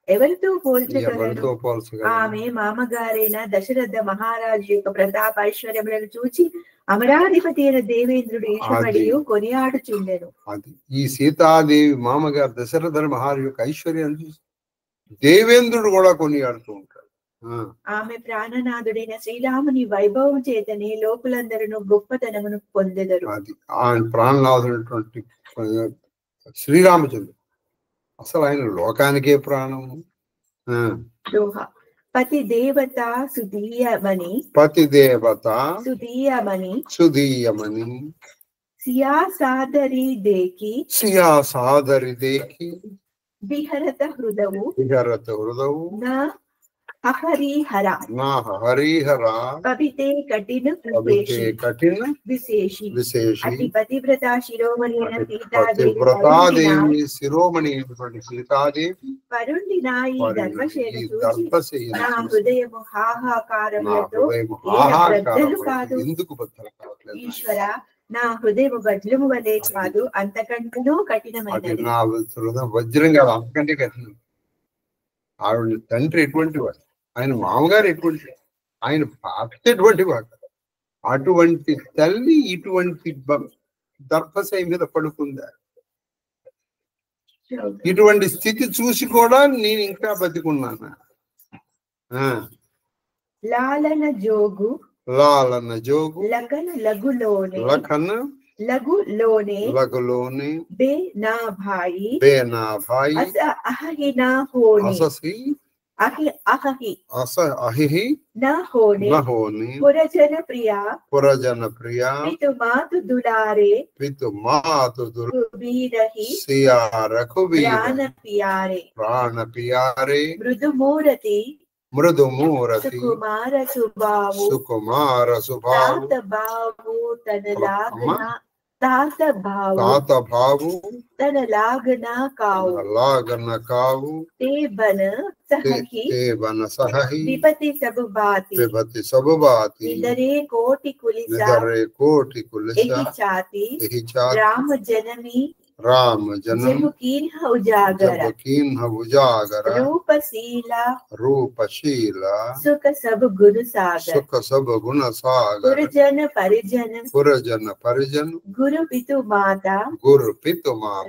ఎవరితో పోల్చగలను? ఆమె మామగారైన దశరథ మహారాజు యొక్క ప్రతాప ఐశ్వర్యములను చూచి అమరాధిపతి అయిన దేవేంద్రుడు ఈశ్వరుడు కొనియాడుచుండెను. అది ఈ సీతాదేవి మామగారు దశరథ మహారాజు యొక్క ఐశ్వర్యం చూసి దేవేంద్రుడు కూడా కొనియాడుతూ ఉంటాడు. ఆమె ప్రాణనాథుడైన శ్రీరాముని వైభవం చేతనే లోకులందరూ గొప్పతనమును పొందెదరు. అది ఆయన ప్రాణనాథుడైనటువంటి శ్రీరామచంద్రుడు అసలు ఆయన లోకానికే ప్రాణము. పతి దేవత సుధీయమని సియా సాదరి దేకి విహరత హృదవు హరిహర కవితే కఠిన విశేషి అతి పతివ్రత శిరోమణి శిరోమణి సీతాదేవి పరుండిన ఈ దర్భశయను చూసి నా హృదయము హాహాకారములతో బద్దలు కాదు. ఈశ్వర, నా హృదయము వజ్రము వలె కాదు, అంతకంటూ కఠినమైనది. నా హృదయం వజ్రం కాదు, అంతకంటే కఠినం. ఆవిడ తండ్రి ఎటువంటి వాడు, ఆయన మామగారు ఎటువంటి, ఆయన భర్త ఎటువంటి వాడు. అటువంటి తల్లి ఇటువంటి దర్భశయ మీద పడుకుందా? ఇటువంటి స్థితి చూసి కూడా నేను ఇంకా బతికున్నాను. లాలన జోగు లఖన లఘులోనే బే నా భాయి అహిహి నా హోనే పురజన ప్రియా పితు మాతు దులారే సియా రఘువీర ప్రాణ పియారే మృదు మూరతి సుకుమార సుభావు తాత భావు తన లాగన కావు ते बन సహి విపతి సబు బాతి నిదరే కోటి కులిసా ఎహి చాతి రామ జనమి జబ కీన్హ ఉజాగర రూపశీల సుఖ సబ గుణ సాగర పురజన పరిజన గురు పితు మాత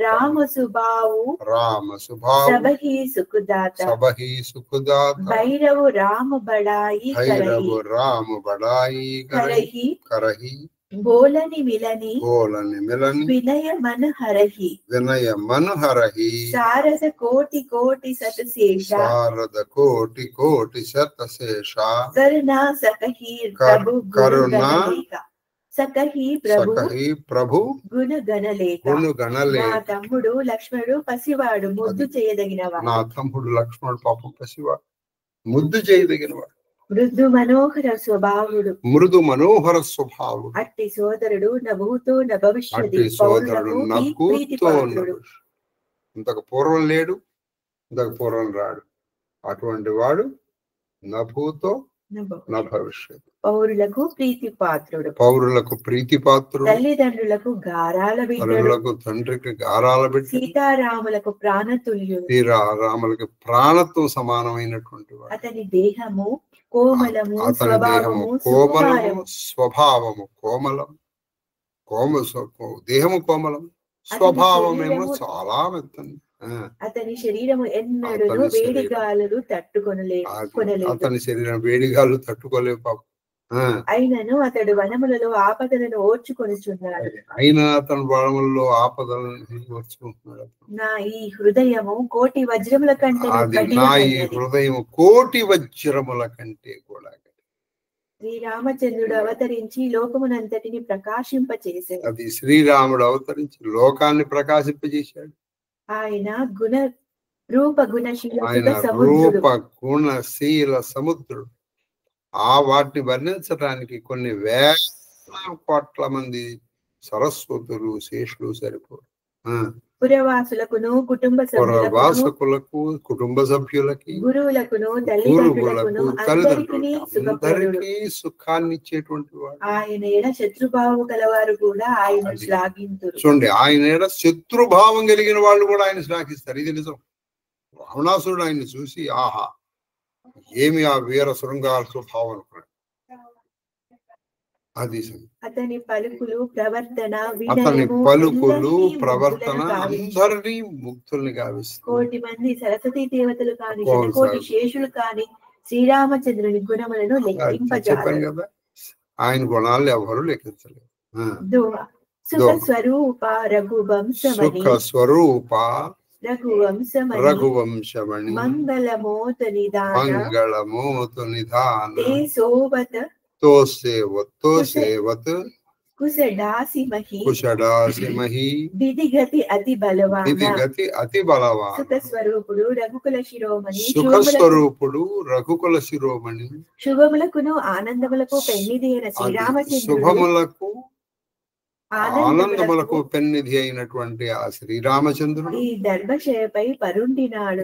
రామ సుబావు సబహి సుఖదాత భైరవ రామ బడాయి करही बोलनि मिलनि विनय मन हरहि शारद कोटि शतशेषा करुणा सकहि प्रभु गुण गणलेख నా తమ్ముడు లక్ష్మణుడు పసివాడు ముద్దు చేయదగినవాడు మృదు మనోహర స్వభావుడు అట్టి సోదరుడు నభూతో నభవిష్యతి ఇంతకు పూర్వం లేడు, ఇంతకు పూర్వం రాడు. అటువంటి వాడు నభూతో నభవిష్యతి. పౌరులకు ప్రీతిపాత్రుడు తల్లిదండ్రులకు గారాల బిడ్డడు తండ్రికి గారాల బిడ్డ సీతారాములకు ప్రాణతుల్యుడు శ్రీరాములకి ప్రాణతో సమానమైనటువంటి వాడు. అతని దేహము కోమలము స్వభావము దేహము కోమలం, స్వభావమేమో చాలా మెత్తని. అతని శరీరము ఎన్నడూ వేడిగాలు తట్టుకోలేవు పాపం. అయినను అతడు వనములలో ఆపదలను ఓర్చుకొనుచున్నాడు. నా ఈ హృదయము కోటి వజ్రముల కంటే కూడా శ్రీరామచంద్రుడు అవతరించి లోకమునంతటిని ప్రకాశింపచేశాడు. అది శ్రీరాముడు అవతరించి లోకాన్ని ప్రకాశింపజేశాడు. ఆయన రూప గుణశీల సముద్రుడు. ఆ వాటిని వర్ణించడానికి కొన్ని వేల కోట్ల మంది సరస్వతులు శేషులు సరిపోరు. పురవాసులకును కుటుంబ సభ్యులకి గురువులకును అందరికీ సుఖాన్ని ఇచ్చేటువంటి వాడు. ఆయన ఎడ శత్రుభావం కలవారు కూడా ఆయన శ్లాఘింతురు. చూడండి, ఆయన ఎడ శత్రుభావం కలిగిన వాళ్ళు కూడా ఆయన శ్లాఘిస్తారు. ఇది నిజం. రావణాసురుడు ఆయన్ని చూసి ఆహా ఏమి ఆ వీర శృంగార స్వభావం అనుకున్నాడు. అది అతని పలుకులు ప్రవర్తన అందరినీ ముక్తుల్ని గావిస్తుంది. కోటి మంది సరస్వతీ దేవతలు కాని కోటి శేషులు కాని శ్రీరామచంద్రుని గుణములను చెప్పాను కదా, ఆయన గుణాలను ఎవరు లెక్కించలేరు. సుఖ స్వరూప రఘువంశమణి మంగళమోత నిధాన తోసేవత్ కుశడాసిమహి విధిగతి అతి బలవాన సుఖ స్వరూపుడు రఘుకుల శిరోమణి శుభములకును ఆనందములకు పెన్నిధి అయిన శుభములకు ఆనందములకు పెన్నిధి అయినటువంటి ఆ శ్రీరామచంద్రుడు ఈ దర్భశయపై పరుండినాడు.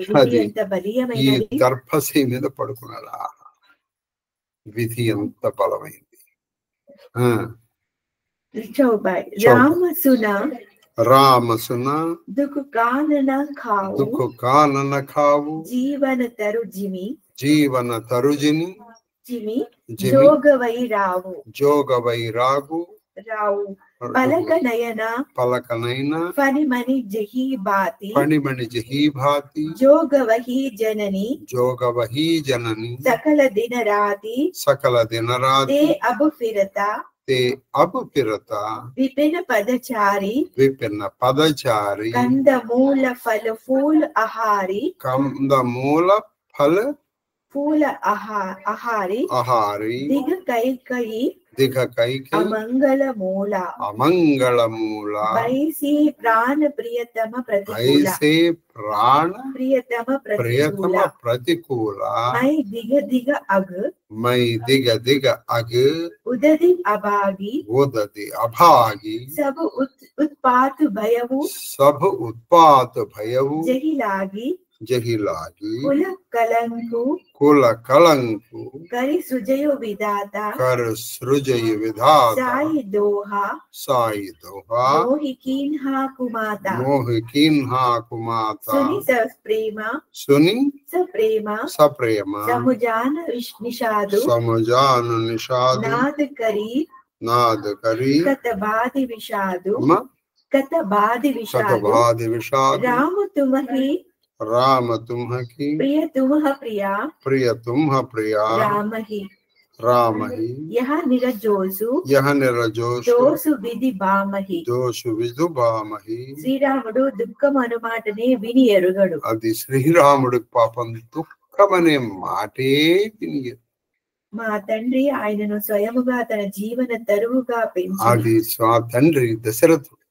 ఈ దర్భశయ మీద పడుకున్నాడు. విధి ఎంత బలమైంది. రామసున దుఃఖ కానన కావు జీవన తరుజిని జిమి జోగవై రావు జోగవై రాగు రావు పలకనయన పలకనైన ఫణిమణి జహీభాతి ఫణిమణి జహీభాతి జోగవహి జనని జోగవహి జనని సకల దినరాతి సకల దినరాతి తే అబు ఫిరత ते अब फिरता विपिन पदचारी विपिन पदचारी कंदमूल फल फूल आहारी कंदमूल फल फूल आहारी आहारी दिग कई अमंगल मूला वैसी प्राण प्रियतम प्रतिकूला मैं दिग अग उदधि अभागी सब उत्पात भयवु जही लागी कुल कलंकु करि सृजयो विधाता साई दोहा मोहि कीन्हा कुमाता सुनि सप्रेमा समुजान निषादु नाद करी कतबादि विषादु राम तुम्हि प्रिय तुम प्रिया राम ही यह निरजोसु दोसु विधि बामहि శ్రీరాముడు దుఃఖం అను మాటనే విని ఎరుగడు. అది శ్రీరాముడు పాపం దుఃఖమనే మాటే విని. మా తండ్రి ఆయనను స్వయముగా తన జీవన తరువుగా పెంచి. అది తండ్రి దశరథుడు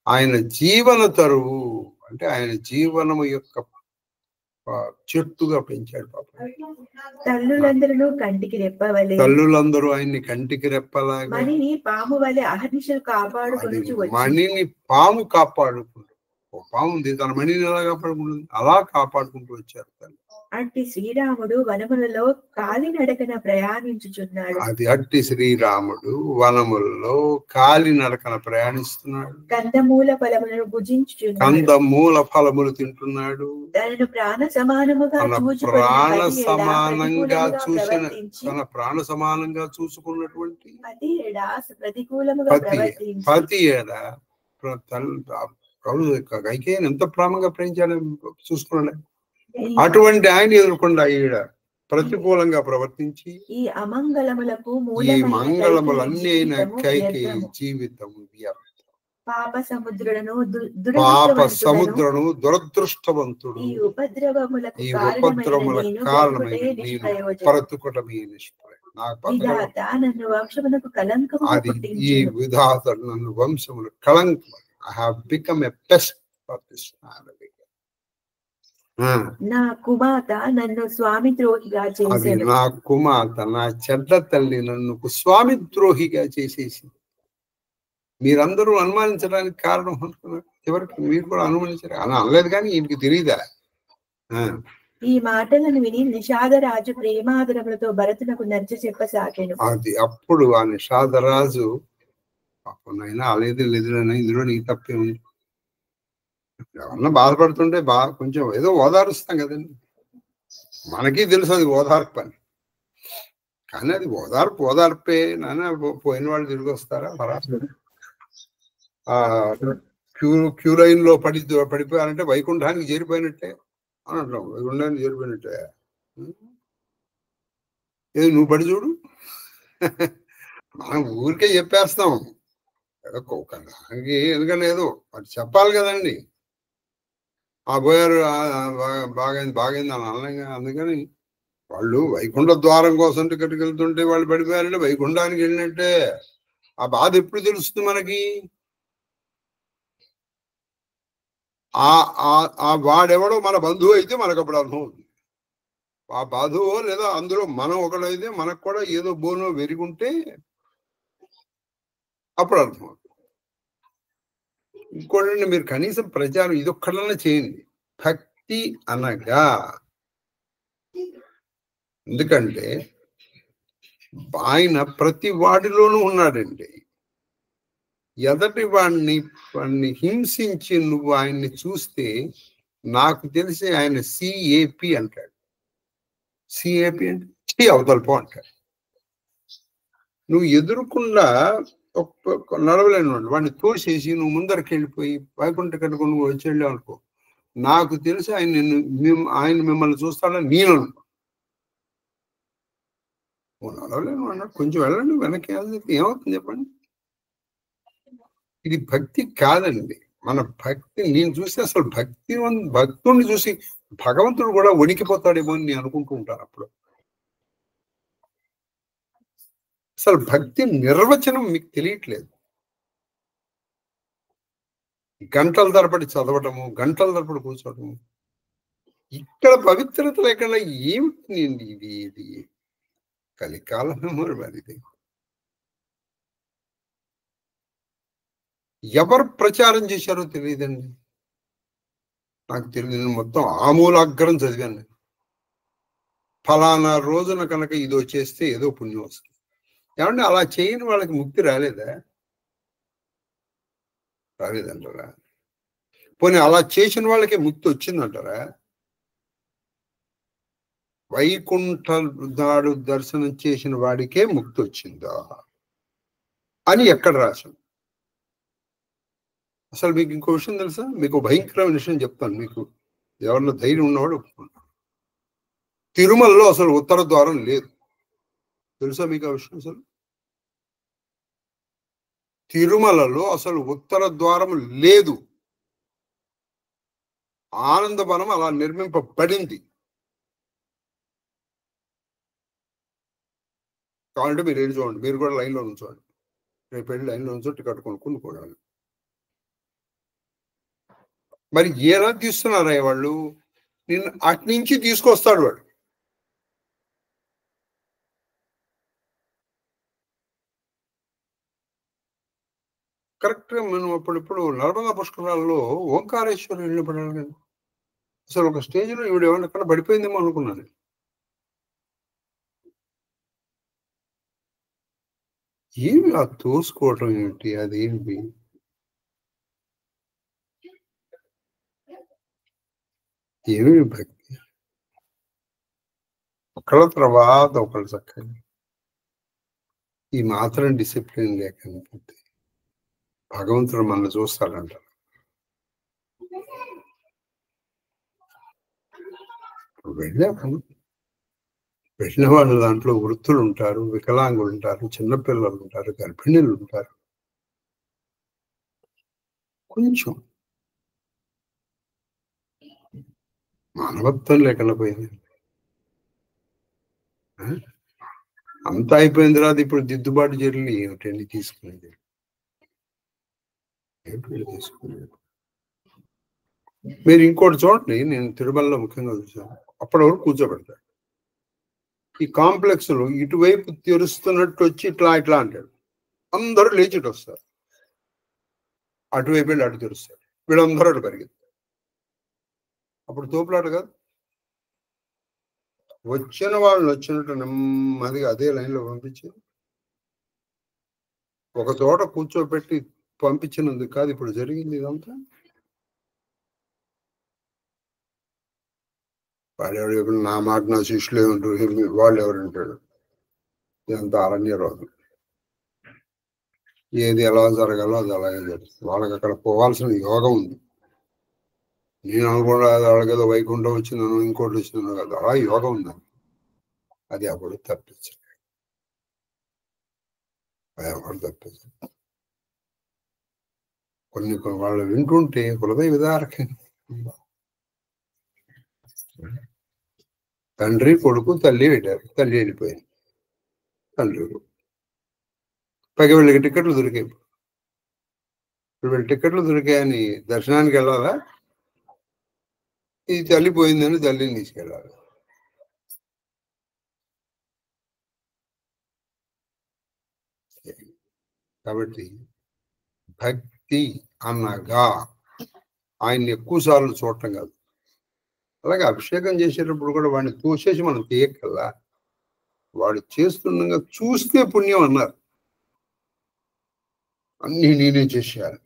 ఆయన జీవన తరువు అంటే ఆయన జీవనము యొక్క చెట్టుగా పెంచాడు పాపం. తల్లులందరూ కంటికి రెప్పవలే తల్లులందరూ ఆయన్ని కంటికి రెప్పలాగా మణిని పాము వలె అహర్నిశలు కాపాడుకుంటూ మణిని పాము కాపాడుకుంటూ పాము ఉంది తన మణిని ఎలా కాపాడుకుంటుంది అలా కాపాడుకుంటూ వచ్చారు తల్లి. అట్టి శ్రీరాముడు వనములలో కాలినడకన ప్రయాణించుచున్నాడు. అది అట్టి శ్రీరాముడు వనములలో కాలినడకన ప్రయాణిస్తున్నాడు. కందమూల ఫలములను భుజించుచున్నాడు. కందమూల ఫలములు తింటున్నాడు. తనను ప్రాణ సమానముగా తన ప్రాణ సమానంగా చూసుకున్నటువంటి ప్రతి ఏడా కైకేయిని ఎంత ప్రేమగా ప్రేమించాలని చూసుకున్నాడు. అటువంటి ఆయన ఎదుర్కొండా ఈడ ప్రతికూలంగా ప్రవర్తించి ఈ అమంగళములకు ఈ మంగళములన్నీ అయిన కైకేయి జీవితం పాప సముద్రులను దురదృష్టవంతుడు. ఈ ఉపద్రవముల కారణమైన నేను బ్రతుకుటమే నిష్ఫలం. నన్ను వంశమునకు కలంకము ఈ విధాతడు నన్ను వంశములకు కలంకం. I have become a pest for this family. నా కుమార్త నన్ను స్వామి ద్రోహిగా చేసేది. నా కుమార్త నా చెడ్డ తల్లి నన్ను స్వామి ద్రోహిగా చేసేసింది. మీరందరూ అనుమానించడానికి కారణం అనుకున్నారు. ఎవరికి మీరు కూడా అనుమానించారు అని అనలేదు కానీ ఈయనకి తెలియదా. ఈ మాటలను విని నిషాదరాజు ప్రేమాదరములతో భరతునకు నచ్చ చెప్పసాగాను. అది అప్పుడు ఆ నిషాదరాజు అయినా అలేదు లేదునైనా ఇందులో నీ తప్పే ఉంది. ఎవరన్నా బాధపడుతుంటే కొంచెం ఏదో ఓదారుస్తాం కదండి. మనకి తెలుసు అది ఓదార్పు అని. కానీ అది ఓదార్పే నాన్న పోయిన వాళ్ళు తిరిగి వస్తారా మరాసుడు క్యూ లైన్ లో పడిపోయారంటే వైకుంఠానికి చేరిపోయినట్టే అని అంటాం. వైకుంఠానికి చేరిపోయినట్టే ఏది నువ్వు పడి చూడు. మనం ఊరికే చెప్పేస్తాం ఎందుకంటే ఏదో అది చెప్పాలి కదండి. పోయారు బాగైంది అని అనలేగా. అందుకని వాళ్ళు వైకుంఠ ద్వారం కోసం టికెట్కి వెళ్తుంటే వాళ్ళు పడిపోయారంటే వైకుంఠానికి వెళ్ళినట్టే. ఆ బాధ ఎప్పుడు తెలుస్తుంది మనకి? ఆ వాడెవడో మన బంధువు అయితే మనకు అప్పుడు అనుభవం అవుతుంది. ఆ బాధువో లేదా అందులో మనం ఒకడైతే మనకు కూడా ఏదో బోనో వెరిగుంటే అప్పుడు అర్థమవుతుంది. ఇంకోటండి, మీరు కనీసం ప్రచారం ఇదొక్కడన్నా చేయండి. భక్తి అనగా ఎందుకంటే ఆయన ప్రతి వాడిలోనూ ఉన్నాడండి. ఎదటి వాడిని హింసించి నువ్వు ఆయన్ని చూస్తే నాకు తెలిసి ఆయన సిఏపి అంటాడు. సిఏపి అంటే అవతలపో అంటారు. నువ్వు ఎదురుకుండా నడవలేని వాడిని తోసేసి నువ్వు ముందరికి వెళ్ళిపోయి వైకుంఠ కట్టుకుని నువ్వు వచ్చి వెళ్ళావు అనుకో, నాకు తెలిసి ఆయన మిమ్మల్ని చూస్తాడని నేను అనుకో. నడవలేను అన్నాడు, కొంచెం వెళ్ళండి వెనక్కి ఏమవుతుంది చెప్పండి. ఇది భక్తి కాదండి. మన భక్తి నేను చూస్తే అసలు భక్తుడిని చూసి భగవంతుడు కూడా వణికిపోతాడేమో అని నేను అనుకుంటూ ఉంటాను అప్పుడు. అసలు భక్తి నిర్వచనం మీకు తెలియట్లేదు. గంటల తరబడి చదవటము, గంటల తరబడి కూర్చోవటము, ఇక్కడ పవిత్రత లేకుండా ఏమిటి ఇది కలికాలమేమో మరి. ఇది ఎవరు ప్రచారం చేశారో తెలియదండి, నాకు తెలియదు. మొత్తం ఆమూలాగ్రం చదివాను. ఫలానా రోజున కనుక ఇదో చేస్తే ఏదో పుణ్యం వస్తుంది. ఏమంటే అలా చేయని వాళ్ళకి ముక్తి రాలేదా? రాలేదంటారా? పోనీ అలా చేసిన వాళ్ళకే ముక్తి వచ్చిందంటారా? వైకుంఠ నాడు దర్శనం చేసిన వాడికే ముక్తి వచ్చిందా అని ఎక్కడ రాశాను? అసలు మీకు ఇంకో విషయం తెలుసా? మీకు భయంకరమైన విషయం చెప్తాను. మీకు ఎవరిలో ధైర్యం ఉన్నవాడు ఒప్పుకుంటారు. తిరుమలలో అసలు ఉత్తర ద్వారం లేదు. తెలుసా మీకు ఆ విషయం? అసలు తిరుమలలో అసలు ఉత్తర ద్వారం లేదు. ఆనందవనం అలా నిర్మింపబడింది. కావాలంటే మీరు వెళ్ళి చూడండి, మీరు కూడా లైన్లో ఉంచండి. రేపు వెళ్ళి లైన్లో ఉంచో టికెట్ కొనుక్కుని కూడా. మరి ఎలా తీస్తున్నారా వాళ్ళు? నిన్ను అటు నుంచి తీసుకొస్తాడు వాడు. కరెక్ట్గా మనం అప్పుడిప్పుడు నర్మదా పుష్కరాల్లో ఓంకారేశ్వరం వెళ్ళిపడాలి కదా. అసలు ఒక స్టేజ్లో ఈవిడ ఏమన్నా ఎక్కడ పడిపోయిందేమో అనుకున్నాను. ఏమి ఆ తోసుకోవటం ఏమిటి? అదేంటి? ఏమి భక్తి? ఒకళ్ళ తర్వాత ఒకళ్ళు చక్కగా ఈ మాత్రం డిసిప్లిన్ లేకపోతే భగవంతుడు మనల్ని చూస్తాడంట. వెళ్ళిన వాళ్ళు దాంట్లో వృద్ధులు ఉంటారు, వికలాంగులు ఉంటారు, చిన్నపిల్లలు ఉంటారు, గర్భిణీలు ఉంటారు. కొంచెం మానవత్వం లేకుండా పోయింది. అంతా అయిపోయిన తర్వాత ఇప్పుడు దిద్దుబాటు చర్యలు ఏమిటండి తీసుకునేది? మీరు ఇంకోటి చూడండి, నేను తిరుమలలో ముఖ్యంగా చూసాను. అప్పటి వరకు కూర్చోబెడతాడు. ఈ కాంప్లెక్స్ లో ఇటువైపు తెరుస్తున్నట్టు వచ్చి ఇట్లా ఇట్లా అంటాడు. అందరూ లేచిட்டு వస్తారు. అటువైపు వెళ్ళి అటు తెరుస్తారు. వీళ్ళందరూ అటు పరిగెత్తారు. అప్పుడు తోపులాట కాదు. వచ్చిన వాళ్ళని వచ్చినట్టు నెమ్మదిగా అదే లైన్లో పంపించి ఒక చోట కూర్చోబెట్టి పంపించినందుకు కాదు ఇప్పుడు జరిగింది ఇదంతా. వాడెవడు ఎప్పుడు నా మాట నా శిష్యులే ఉంటారు, వాళ్ళు ఎవరుంటాడు? ఇదంతా అరణ్య రోజు. ఏది ఎలా జరగాలో అది అలాగే జరుగుతుంది. వాళ్ళకి అక్కడ పోవాల్సిన యోగం ఉంది. నేను అనుకుండా వాళ్ళకి ఏదో వైకుంఠం వచ్చిందను ఇంకోటి వచ్చిందను కదా, అలా యోగం ఉంది. అది అప్పుడు తప్పించలేదు. కొన్ని వాళ్ళు వింటుంటే హృదయ విదారకంగా. తండ్రి కొడుకు తల్లి పెట్టారు, తల్లి వెళ్ళిపోయింది. తండ్రి పైగా వీళ్ళకి టికెట్లు దొరికాయి. ఇప్పుడు వీళ్ళ టికెట్లు దొరికాయని దర్శనానికి వెళ్ళాలా? ఇది తల్లి పోయిందని తల్లిని తీసుకెళ్ళాలి. కాబట్టి భక్తి అన్నగా ఆయన్ని ఎక్కువ సార్లు చూడటం కాదు. అలాగే అభిషేకం చేసేటప్పుడు కూడా వాడిని తోసేసి మనం తీయక్కల్లా. వాడు చేస్తుండగా చూస్తే పుణ్యం అన్నారు. అన్ని నేనే చేసేయాలి.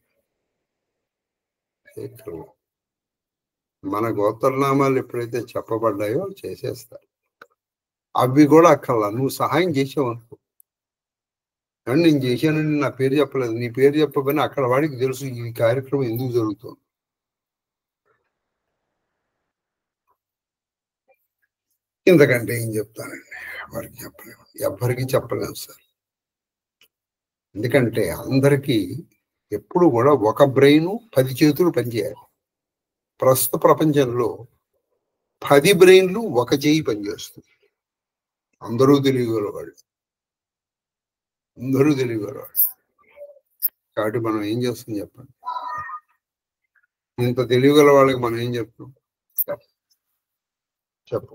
మన గోత్రనామాలు ఎప్పుడైతే చెప్పబడ్డాయో చేసేస్తారు. అవి కూడా అక్కర్లా, నువ్వు సహాయం చేసావు అనుకో. కానీ నేను చేశానని నా పేరు చెప్పలేదు, నీ పేరు చెప్పకపోయినా అక్కడ వాడికి తెలుసు ఈ కార్యక్రమం ఎందుకు జరుగుతుంది. ఇంతకంటే ఏం చెప్తానండి, ఎవరికి చెప్పలేము, ఎవరికి చెప్పలేము సార్. ఎందుకంటే అందరికీ ఎప్పుడు కూడా ఒక బ్రెయిన్ 10 చేతులు పనిచేయాలి. ప్రస్తుత ప్రపంచంలో 10 బ్రెయిన్లు ఒక చేయి పనిచేస్తుంది. అందరూ తెలియగలవాళ్ళు, అందరూ తెలియగలవాళ్ళు. కాబట్టి మనం ఏం చేస్తాం చెప్పండి, ఇంత తెలియగల వాళ్ళకి మనం ఏం చెప్తాం చెప్పు.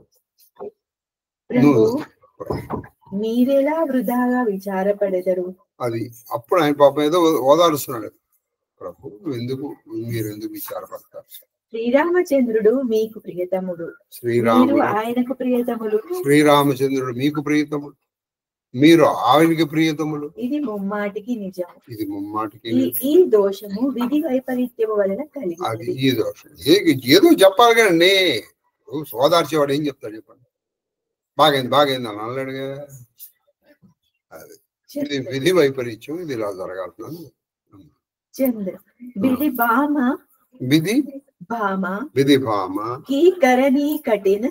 మీరెలా వృధాగా విచారపడెదరు. అది అప్పుడు ఆయన పాపం ఏదో ఓదారుస్తున్నాడు, ప్రభు మీరెందుకు విచారపడతారు. శ్రీరామచంద్రుడు మీకు ప్రియతముడు, ఆయనకు ప్రియతములు. శ్రీరామచంద్రుడు మీకు ప్రియతముడు, మీరు ఆయనకి ప్రియతములు. ఇది ముమ్మాటికి నిజం. ఇది ముమ్మాటికి ఈ దోషము విధి వైపరీత్యము వలన కలిగి. అది ఈ దోషం ఏదో చెప్పాలి కదండి. సోదార్చేవాడు ఏం చెప్తాడు చెప్పండి, బాగైంది అని అన్నాడుగా. అది ఇది విధి వైపరీత్యం, ఇది ఇలా జరగాల్సింది. చంద్ర విధి భామ विधि भामा की करनी कठिन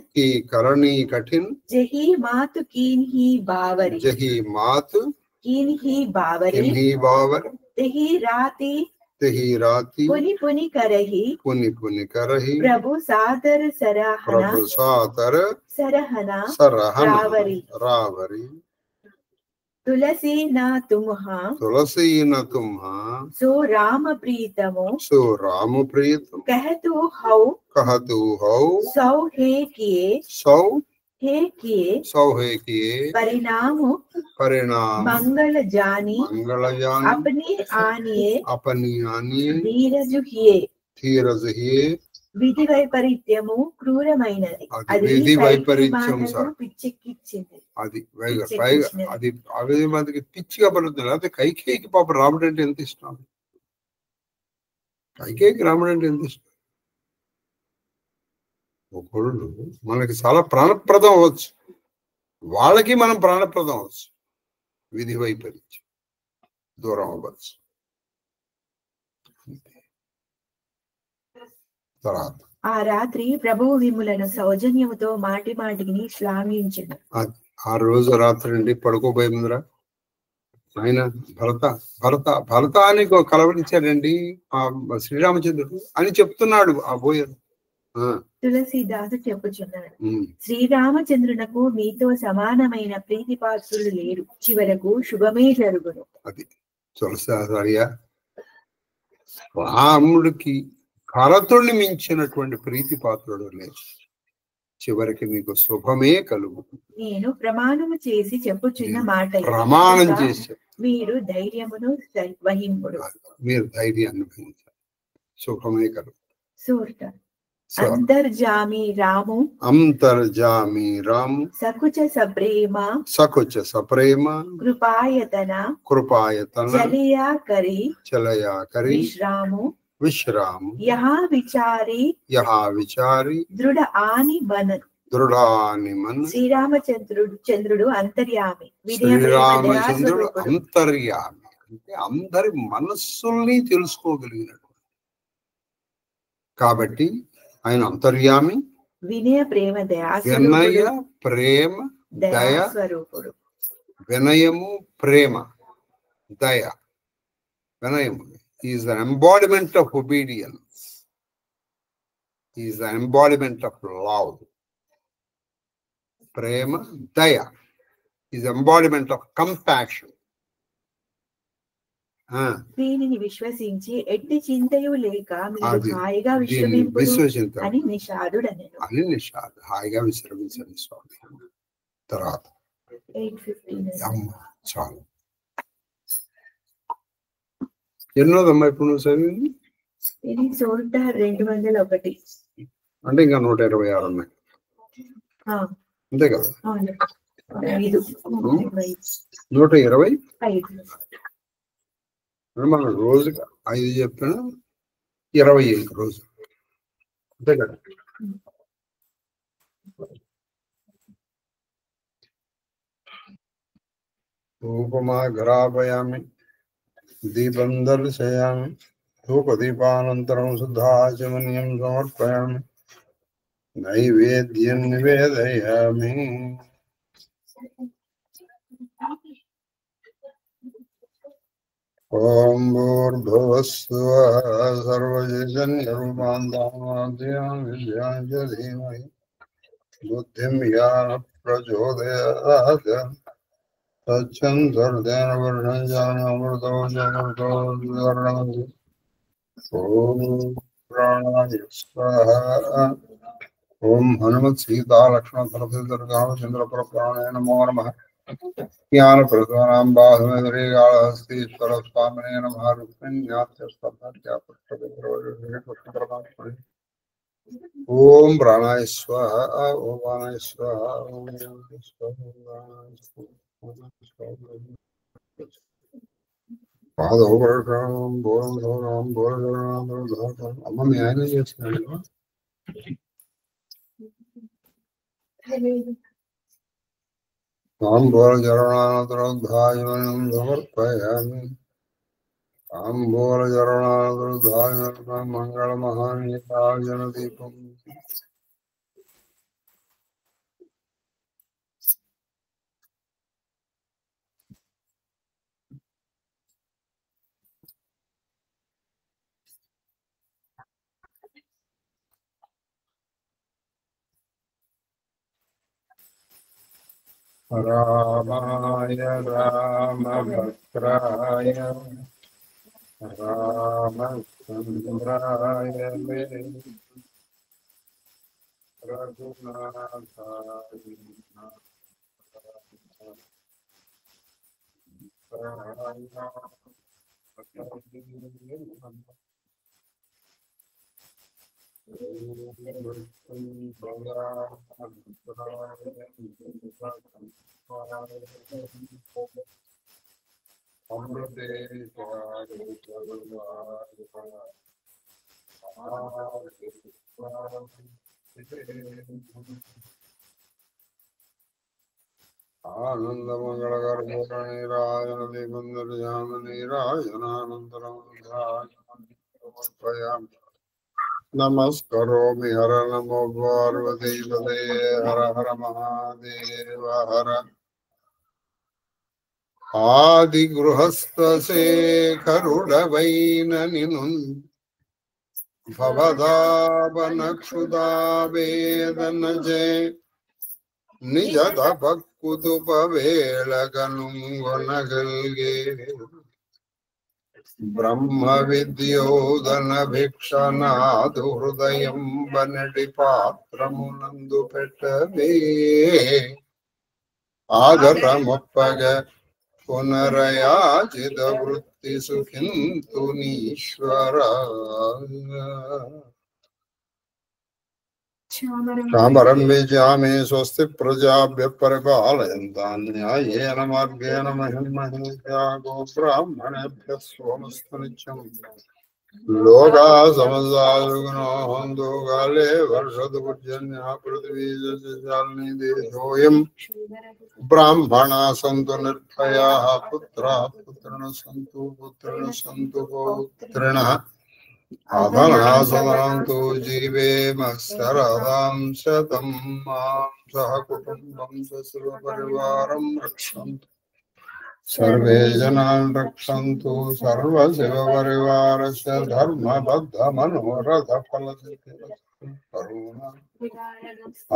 जही मात कीन्ही बावर तेही राती पुनि करही प्रभु सादर सरहना रावरी तुलसी न तुम्हा सो राम प्रीतमो कहतु हौ सौ हे किए परिणाम मंगल जानी अपनी आनिए धीरज हिए విధి వైపరీత్యము క్రూరమైనది. అది విధి వైపరీత్యం సార్, పిచ్చెక్కిచ్చింది. అది అది అవే మందికి పిచ్చిగా పడుతుంది. అయితే కైకేయికి పాప రాముడు అంటే ఎంత ఇష్టం, కైకేయికి రాముడు అంటే ఎంత ఇష్టం. ఒకళ్ళు మనకి చాలా ప్రాణప్రదం అవ్వచ్చు, వాళ్ళకి మనం ప్రాణప్రదం అవ్వచ్చు. విధి వైపరీత్యం దూరం అవ్వచ్చు. ఆ రాత్రి ప్రభువు విములను సౌజన్యముతో మాటి మాటికి శ్లాఘించెను. ఆ రోజు రాత్రి నుండి పడుకోబోయే ముందర ఆయన భరత అని కలవరించాడండి ఆ శ్రీరామచంద్రుడు అని చెప్తున్నాడు ఆ బోయరు. తులసీదాసు చెప్పుచున్నాడు, శ్రీరామచంద్రునకు మీతో సమానమైన ప్రీతిపాత్రులు లేరు, చివరకు శుభమే జరుగును. అది తులసీదాసయ్య రాముడికి భరతుడిని మించినటువంటి ప్రీతి పాత్రుడు లేదు, చివరికి మీకు శుభమే కలుగు. నేను ప్రమాణము చేసి చెప్పుచున్న మాట, ప్రమాణం చేసి మీరు ధైర్యమును వహింపుడు, మీరు ధైర్యాన్ని వహించాలి, శుభమే కలుగు. అంతర్జామి రాము సకుచ సప్రేమ కృపాయతన చలయాకరి విశ్రాము యహా విచారి దృఢ ఆని మన శ్రీరామచంద్రుడు అంతర్యామి. శ్రీరామచంద్రుడు అంతర్యామి అంటే అందరి మనస్సుల్ని తెలుసుకోగలిగినట్టు కాబట్టి ఆయన అంతర్యామి. వినయ ప్రేమ దయ స్వరూపుడు. వినయము ప్రేమ దయ. వినయము is the embodiment of obedience, is the embodiment of love. Prema daya is the embodiment of compassion. దీనిని విశ్వసించి ఎట్టి చింతయు లేక మీరు హాయిగా విశ్రమించుడు అని నిషాదుడనెను. హాయిగా విశ్రమించండి స్వామి. తర్వాత 8:15 చాలు. ఎన్నోదమ్మా ఇప్పుడు నువ్వు చదివింది? ఇది 201 అంటే ఇంకా 126 ఉన్నాయి అంతే కదా? 125 మనం రోజుగా 5 చెప్పిన 25 రోజు అంతే కదా? धूपमाघ्रापयामि दीपं दर्शयामि धूपदीपानन्तरं शुद्धाचमनीयं समर्पयामि नैवेद्यं निवेदयामि। ॐ भूर्भुवस्सुवः सर्वजन्यरूपान्तामाद्यां धीमहि बुद्धिं यान प्रचोदयात् तच्छन्दर्देन वर्णं जानामृतो जगतो वर्णमति। ॐ प्राणाय स्वाहा। ओम हनुमत सीता लक्ष्मण सरस्वती दुर्गा प्राणाय नमो नमः। ज्ञान प्रदानां बाहुमेन्द्रिय गाळहस्तीश्वर स्वामिने नमः। रुक्मिण्यात्यस्तभट्यापृष्ठपितरोः। ओम प्राणाय स्वाहा। ओम प्राणाय स्वाहा। ओम पादौ वर्षाणां बोधनां बोधनां अम्म न्यायं చేస్తున్నాను। ताम्बूलचरणानन्तरोद्धायनं समर्पयामि। ताम्बूलचरणानन्तरोद्धायनं मङ्गलमहानीताजनदीपम्। रामाय रामभद्राय रामचन्द्राय रघुनाथाय आनन्दमङ्गलकर्पूरनीराजनदीपन्दर्यामनीराजनानन्तरं नमस्करोमि हर नमो पार्वतीपते हर हर महादेव हर। आदिगृहस्थशेखरुडवैननिनु भवदापनक्षुदावेदनजे निजतपक्कुतुपवेळगनुंगొనగల్గే ब्रह्म विद्योदन भिक्षनादु हृदयं बनडि पात्रमुనందు పెట్టవే आदरमुप्पग पुनरयाचित वृत्ति सुखिन्तु नीश्वर। चामरं बीजामि स्वस्ति प्रजाभ्यः परिपालयन्तां न्याय्येन मार्गेण मह्यं महीत्या गोब्राह्मणेभ्यः सोमस्तु नित्यम्। लोकाः समस्ताः सुखिनो भवन्तु काले वर्षतु पर्जन्यः पृथिवी सस्यशालिनी देशोऽयं ब्राह्मणाः सन्तु निर्भयाः पुत्राः पुत्रिणः सन्तु पौत्रिणः अधनाः सन्तु जीवेम शरदां शतं मां सह कुटुम्बं ससुरपरिवारं रक्षन्तु सर्वे जनान् रक्षन्तु सर्वशिवपरिवारस्य धर्मबद्धमनोरथफलसिद्धिरस्तु।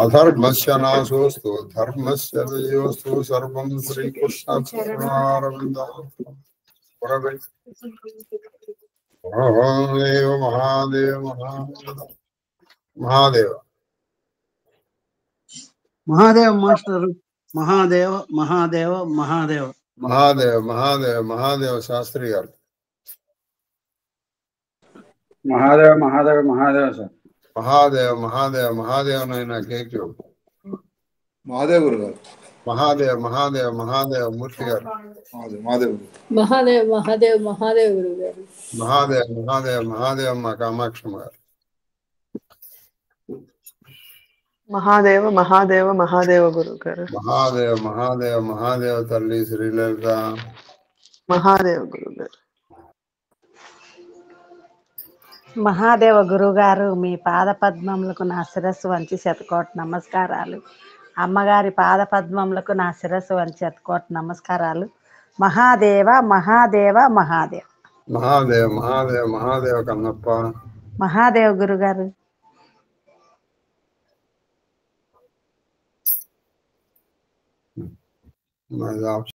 अधर्मस्य नाशोऽस्तु धर्मस्य विजयोऽस्तु। सर्वं श्रीकृष्णार्पणमस्तु। महादेव महादेव महादेव महादेव मास्टर महादेव महादेव महादेव महादेव महादेव महादेव शास्त्री गाరు महादेव महादेव महादेव सर महादेव महादेव महादेव नैना केक्यू महादेव गुरु गाరు महादेव महादेव महादेव मूर्ति गाరు महादेव महादेव महादेव महादेव गुरु गाరు महादेव महादेव महादेव మా కామాక్షమ్మ గారు మహాదేవ మహాదేవ మహాదేవ గురువు గారు. మహాదేవ మహాదేవ మహాదేవ తల్లి శ్రీలలిత. మహాదేవ గురువు గారు. మహాదేవ గురుగారు, మీ పాద పద్మములకు నా శిరస్సు వంచి శతకోటి నమస్కారాలు. అమ్మగారి పాద పద్మములకు నా శిరస్సు వంచి శతకోటి నమస్కారాలు. మహాదేవ మహాదేవ మహాదేవ. మహాదేవ మహాదేవ మహాదేవ కన్నప్ప. మహాదేవ గురుగారు. మరి